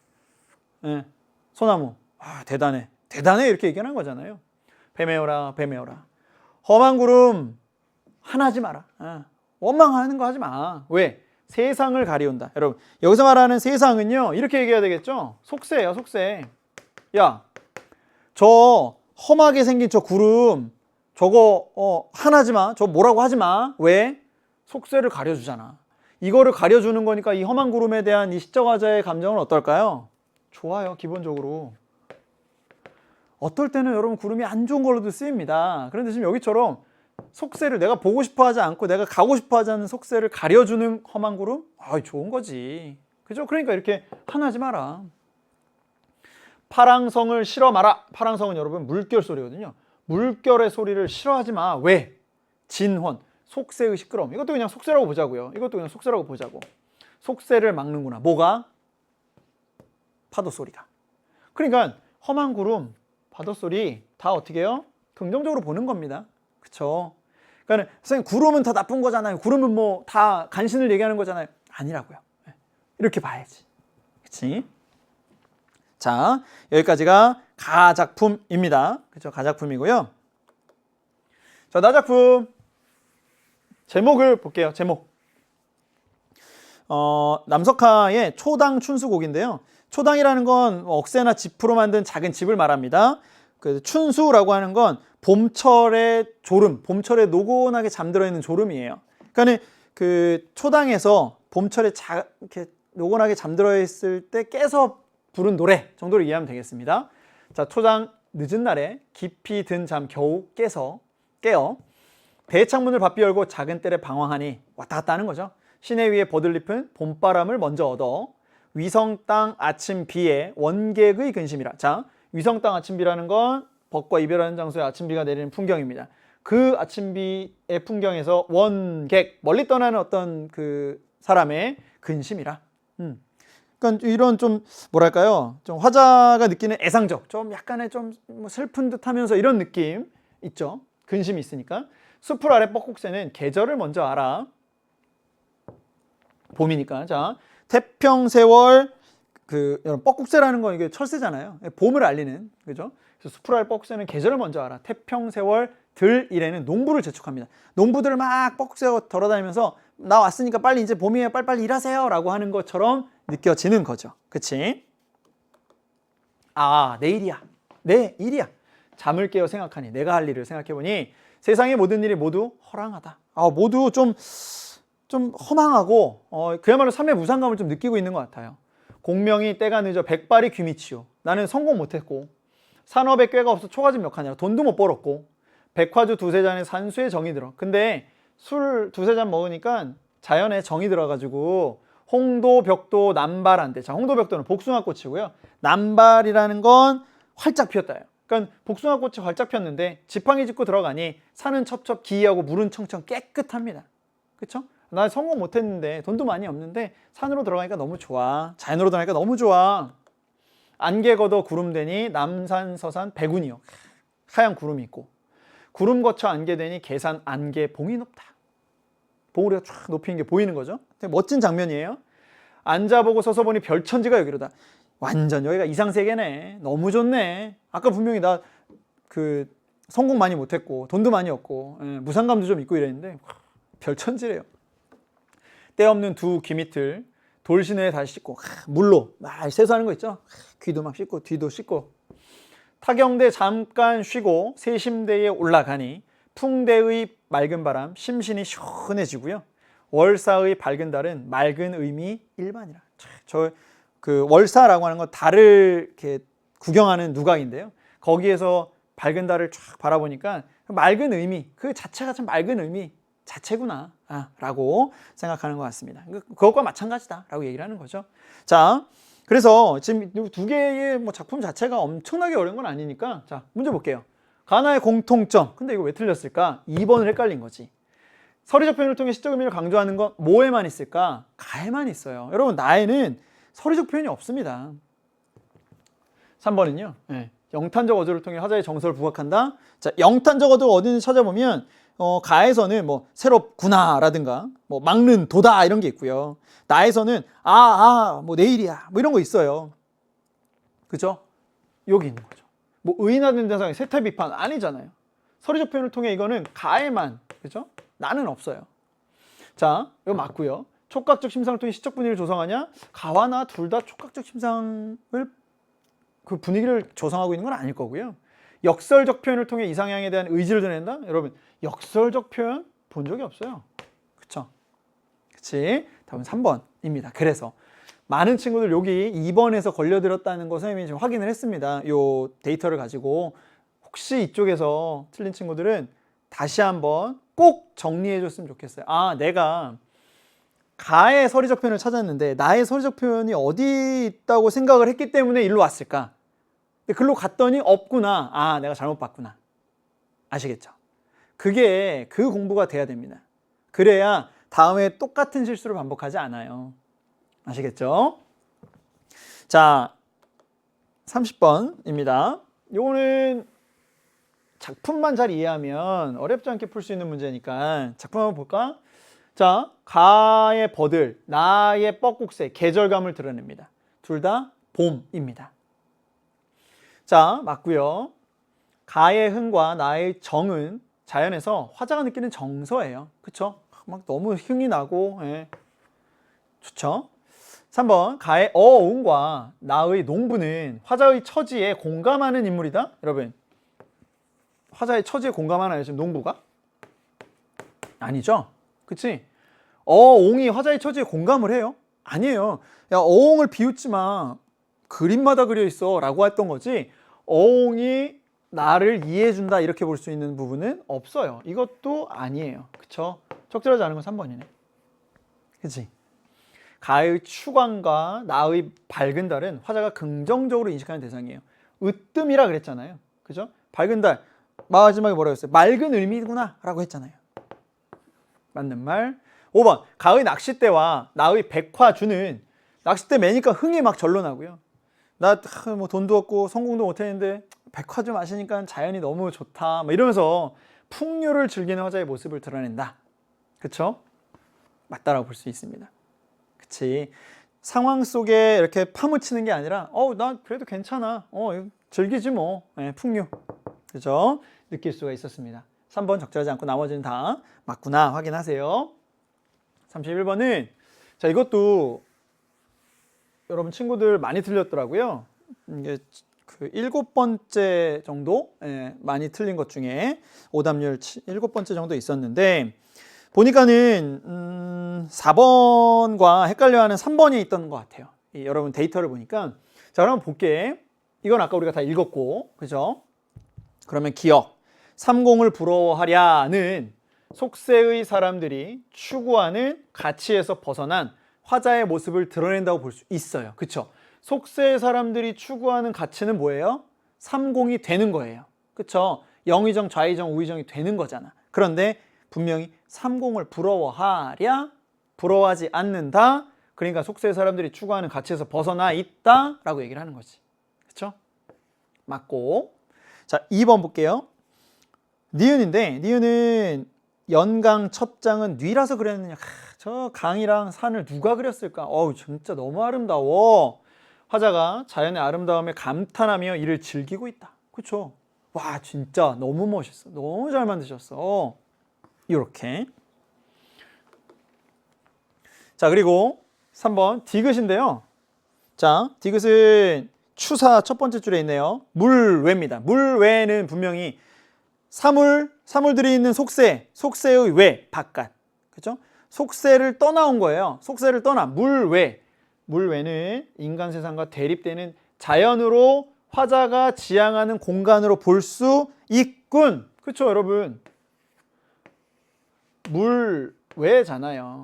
네. 소나무. 대단해. 대단해 이렇게 얘기하는 거잖아요. 뱀에어라 뱀에어라. 험한 구름 하나지 마라. 원망하는 거 하지 마. 왜? 세상을 가리운다. 여러분 여기서 말하는 세상은요 이렇게 얘기해야 되겠죠. 속세예요. 속세. 야 저 험하게 생긴 저 구름 저거 하나지 마. 저 뭐라고 하지 마. 왜? 속세를 가려주잖아. 이거를 가려주는 거니까 이 험한 구름에 대한 이 시적화자의 감정은 어떨까요? 좋아요. 기본적으로. 어떨 때는 여러분 구름이 안 좋은 걸로도 쓰입니다. 그런데 지금 여기처럼 속세를 내가 보고 싶어 하지 않고 내가 가고 싶어 하지 않는 속세를 가려주는 험한 구름? 좋은 거지. 그죠? 그러니까 이렇게 하나지 마라. 파랑성을 싫어 마라. 파랑성은 여러분 물결 소리거든요. 물결의 소리를 싫어하지 마. 왜? 진혼. 속세의 시끄러움. 이것도 그냥 속세라고 보자고요. 이것도 그냥 속세라고 보자고. 속세를 막는구나. 뭐가? 파도 소리가. 그러니까 험한 구름, 파도 소리 다 어떻게 해요? 긍정적으로 보는 겁니다. 그쵸? 그러니까 선생님 구름은 다 나쁜 거잖아요. 구름은 뭐 다 간신을 얘기하는 거잖아요. 아니라고요. 이렇게 봐야지. 그치? 자, 여기까지가 가작품입니다. 그쵸? 가작품이고요. 자, 나작품. 제목을 볼게요. 제목. 남석하의 초당 춘수곡인데요. 초당이라는 건 억새나 짚으로 만든 작은 집을 말합니다. 그 춘수라고 하는 건 봄철의 졸음, 봄철에 노곤하게 잠들어 있는 졸음이에요. 그러니까 그 초당에서 봄철에 이렇게 노곤하게 잠들어 있을 때 깨서 부른 노래 정도로 이해하면 되겠습니다. 자, 초당 늦은 날에 깊이 든 잠 겨우 깨어 대창문을 바삐 열고 작은 뜰에 방황하니 왔다 갔다 하는 거죠. 시내 위에 버들잎은 봄바람을 먼저 얻어 위성 땅 아침 비에 원객의 근심이라. 자, 위성 땅 아침 비라는 건 벚과 이별하는 장소에 아침 비가 내리는 풍경입니다. 그 아침 비의 풍경에서 원객 멀리 떠나는 어떤 그 사람의 근심이라. 그러니까 이런 좀 뭐랄까요? 좀 화자가 느끼는 애상적, 좀 약간의 좀뭐 슬픈 듯하면서 이런 느낌 있죠. 근심이 있으니까. 숲풀 아래 뻐꾹새는 계절을 먼저 알아. 봄이니까. 자, 태평세월 여러분 뻐꾹새라는 건 이게 철새잖아요. 봄을 알리는 그죠? 그래서 숲풀 아래 뻐꾹새는 계절을 먼저 알아. 태평세월 들일에는 농부를 재촉합니다. 농부들 막 뻐꾹새가 돌아다니면서 나 왔으니까 빨리 이제 봄이에요. 빨리빨리 일하세요라고 하는 것처럼 느껴지는 거죠. 그치? 아, 내일이야. 내 일이야. 잠을 깨어 생각하니 내가 할 일을 생각해보니 세상의 모든 일이 모두 허랑하다. 모두 좀 허망하고 그야말로 삶의 무상감을 좀 느끼고 있는 것 같아요. 공명이 때가 늦어 백발이 귀미치요. 나는 성공 못했고 산업에 꾀가 없어 초가집 몇 칸이라 돈도 못 벌었고 백화주 두세 잔에 산수에 정이 들어. 근데 술 두세 잔 먹으니까 자연에 정이 들어가지고 홍도, 벽도, 남발한데. 자, 홍도, 벽도는 복숭아꽃이고요. 남발이라는 건 활짝 피었다예요. 그러니까 복숭아꽃이 활짝 폈는데 지팡이 짚고 들어가니 산은 첩첩 기이하고 물은 청청 깨끗합니다. 그쵸? 나 성공 못했는데 돈도 많이 없는데 산으로 들어가니까 너무 좋아. 자연으로 들어가니까 너무 좋아. 안개 걷어 구름 되니 남산 서산 백운이요. 하얀 구름이 있고 구름 거쳐 안개 되니 계산 안개 봉이 높다. 봉우리가 쫙 높이는 게 보이는 거죠. 되게 멋진 장면이에요. 앉아보고 서서 보니 별천지가 여기로다. 완전 여기가 이상세계네. 너무 좋네. 아까 분명히 나 성공 많이 못했고 돈도 많이 없고 무상감도 좀 있고 이랬는데 별천지래요. 때 없는 두 귀 밑을 돌시내에 다시 씻고 물로 막 세수하는 거 있죠. 귀도 막 씻고 뒤도 씻고 타경대 잠깐 쉬고 세심대에 올라가니 풍대의 맑은 바람 심신이 시원해지고요. 월사의 밝은 달은 맑은 의미 일반이라. 월사라고 하는 건 달을 이렇게 구경하는 누각인데요. 거기에서 밝은 달을 쫙 바라보니까 맑은 의미, 그 자체가 참 맑은 의미 자체구나 라고 생각하는 것 같습니다. 그것과 마찬가지다 라고 얘기를 하는 거죠. 자, 그래서 지금 두 개의 작품 자체가 엄청나게 어려운 건 아니니까 자, 문제 볼게요. 가나의 공통점. 근데 이거 왜 틀렸을까? 2번을 헷갈린 거지. 서리적 표현을 통해 시적 의미를 강조하는 건 뭐에만 있을까? 가에만 있어요. 여러분, 나에는 서리적 표현이 없습니다. 3번은요. 영탄적 어조를 통해 화자의 정서를 부각한다. 자, 영탄적 어조가 어디는지 찾아보면 가에서는 새롭구나 라든가 막는 도다 이런 게 있고요. 나에서는 내일이야 이런 거 있어요. 그죠? 여기 있는 거죠. 의인화된 대상이 세타 비판 아니잖아요. 서리적 표현을 통해 이거는 가에만, 그죠? 나는 없어요. 자, 이거 맞고요. 촉각적 심상을 통해 시적 분위기를 조성하냐? 가와 나 둘 다 촉각적 심상을 그 분위기를 조성하고 있는 건 아닐 거고요. 역설적 표현을 통해 이상향에 대한 의지를 드러낸다? 여러분, 역설적 표현 본 적이 없어요. 그쵸? 그치? 답은 3번입니다. 그래서 많은 친구들 여기 2번에서 걸려들었다는 거 선생님이 지금 확인을 했습니다. 요 데이터를 가지고 혹시 이쪽에서 틀린 친구들은 다시 한번 꼭 정리해 줬으면 좋겠어요. 내가 가의 서리적 표현을 찾았는데 나의 서리적 표현이 어디 있다고 생각을 했기 때문에 일로 왔을까? 근데 글로 갔더니 없구나. 내가 잘못 봤구나. 아시겠죠? 그게 그 공부가 돼야 됩니다. 그래야 다음에 똑같은 실수를 반복하지 않아요. 아시겠죠? 자, 30번입니다. 요거는 작품만 잘 이해하면 어렵지 않게 풀 수 있는 문제니까 작품 한번 볼까? 자, 가의 버들, 나의 뻐꾹새, 계절감을 드러냅니다. 둘 다 봄입니다. 자, 맞고요. 가의 흥과 나의 정은 자연에서 화자가 느끼는 정서예요. 그쵸? 막 너무 흥이 나고 좋죠? 3번 가의 어음과 나의 농부는 화자의 처지에 공감하는 인물이다. 여러분, 화자의 처지에 공감하나요? 지금 농부가? 아니죠? 그치? 어옹이 화자의 처지에 공감을 해요? 아니에요. 야, 어옹을 비웃지 마. 그림마다 그려 있어 라고 했던 거지 어옹이 나를 이해해준다 이렇게 볼 수 있는 부분은 없어요. 이것도 아니에요. 그쵸? 적절하지 않은 건 3번이네. 그치? 가의 추광과 나의 밝은 달은 화자가 긍정적으로 인식하는 대상이에요. 으뜸이라 그랬잖아요. 그죠? 밝은 달, 마지막에 뭐라고 했어요? 맑은 의미구나 라고 했잖아요. 맞는 말. 5번 가의 낚싯대와 나의 백화주는 낚싯대 매니까 흥이 막 절로 나고요. 나 뭐 돈도 없고 성공도 못했는데 백화점 마시니까 자연이 너무 좋다. 막 이러면서 풍류를 즐기는 화자의 모습을 드러낸다. 그쵸? 맞다라고 볼 수 있습니다. 그치? 상황 속에 이렇게 파묻히는 게 아니라 나 그래도 괜찮아. 즐기지 뭐. 네, 풍류. 그죠? 느낄 수가 있었습니다. 3번 적절하지 않고 나머지는 다 맞구나 확인하세요. 31번은 자 이것도 여러분 친구들 많이 틀렸더라고요. 이게 그 7번째 정도 많이 틀린 것 중에 오답률 7번째 정도 있었는데 보니까는 4번과 헷갈려하는 3번이 있던 것 같아요. 여러분 데이터를 보니까 자 그럼 볼게. 이건 아까 우리가 다 읽었고 그죠? 그러면 기억 30을 부러워하랴는 속세의 사람들이 추구하는 가치에서 벗어난 화자의 모습을 드러낸다고 볼 수 있어요. 그쵸? 속세의 사람들이 추구하는 가치는 뭐예요? 30이 되는 거예요. 그쵸? 영의정, 좌의정, 우의정이 되는 거잖아. 그런데 분명히 30을 부러워하랴, 부러워하지 않는다. 그러니까 속세의 사람들이 추구하는 가치에서 벗어나 있다 라고 얘기를 하는 거지. 그쵸? 맞고. 자, 2번 볼게요. 니은인데 니은은 연강 첫 장은 뉘라서 그랬느냐. 저 강이랑 산을 누가 그렸을까? 진짜 너무 아름다워. 화자가 자연의 아름다움에 감탄하며 이를 즐기고 있다. 그쵸? 와 진짜 너무 멋있어. 너무 잘 만드셨어. 이렇게. 자 그리고 3번 디귿인데요. 자 디귿은 추사 첫 번째 줄에 있네요. 물외입니다. 물외는 분명히 사물들이 있는 속세의 외, 바깥. 그죠? 속세를 떠나온 거예요. 속세를 떠나 물외. 물외는 인간 세상과 대립되는 자연으로 화자가 지향하는 공간으로 볼 수 있군. 그렇죠, 여러분? 물외잖아요.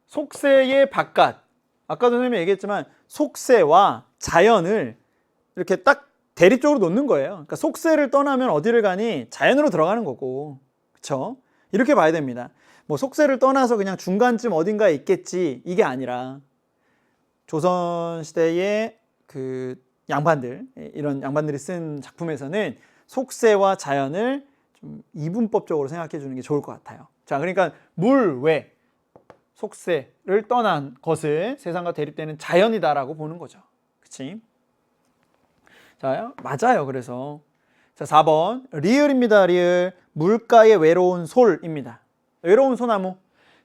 속세의 바깥. 아까도 선생님이 얘기했지만 속세와 자연을 이렇게 딱 대립적으로 놓는 거예요. 그러니까 속세를 떠나면 어디를 가니? 자연으로 들어가는 거고. 그렇죠? 이렇게 봐야 됩니다. 뭐 속세를 떠나서 그냥 중간쯤 어딘가에 있겠지 이게 아니라 조선시대의 그 양반들, 이런 양반들이 쓴 작품에서는 속세와 자연을 좀 이분법적으로 생각해 주는 게 좋을 것 같아요. 자, 그러니까 물외, 속세를 떠난 것은 세상과 대립되는 자연이다라고 보는 거죠. 그치? 자, 맞아요. 그래서 자, 4번 리을입니다. 리을. 물가의 외로운 솔입니다. 외로운 소나무.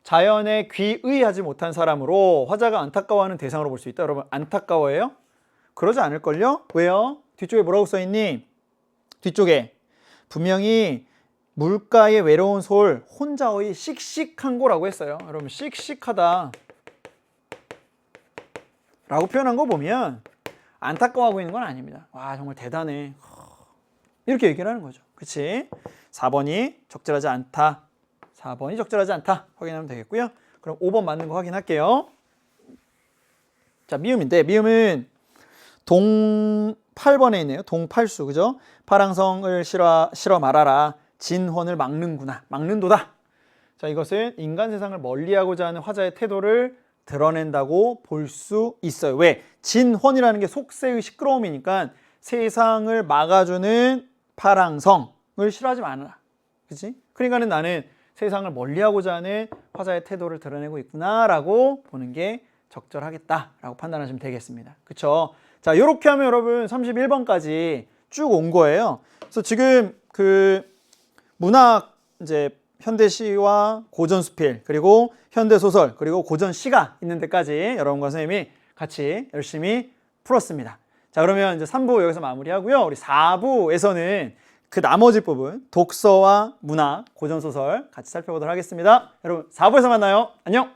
자연에 귀의하지 못한 사람으로 화자가 안타까워하는 대상으로 볼 수 있다. 여러분 안타까워해요? 그러지 않을걸요? 왜요? 뒤쪽에 뭐라고 써있니? 뒤쪽에 분명히 물가의 외로운 솔 혼자의 씩씩한 거라고 했어요. 여러분 씩씩하다 라고 표현한 거 보면 안타까워하고 있는 건 아닙니다. 와 정말 대단해 이렇게 얘기를 하는 거죠. 그치? 4번이 적절하지 않다. 4번이 적절하지 않다 확인하면 되겠고요. 그럼 5번 맞는 거 확인할게요. 자, 미음인데 미음은 동 8번에 있네요. 동팔수. 그죠? 파랑성을 실어 말하라. 진혼을 막는구나. 막는도다. 자, 이것은 인간 세상을 멀리하고자 하는 화자의 태도를 드러낸다고 볼 수 있어요. 왜? 진혼이라는 게 속세의 시끄러움이니까 세상을 막아주는 파랑성을 싫어하지 말아라. 그치? 그러니까는 나는 세상을 멀리하고자 하는 화자의 태도를 드러내고 있구나라고 보는 게 적절하겠다라고 판단하시면 되겠습니다. 그쵸? 자, 이렇게 하면 여러분 31번까지 쭉 온 거예요. 그래서 지금 그 문학 이제 현대시와 고전수필 그리고 현대소설 그리고 고전시가 있는 데까지 여러분과 선생님이 같이 열심히 풀었습니다. 자, 그러면 이제 3부 여기서 마무리하고요. 우리 4부에서는 그 나머지 부분 독서와 문학, 고전소설 같이 살펴보도록 하겠습니다. 여러분 4부에서 만나요. 안녕.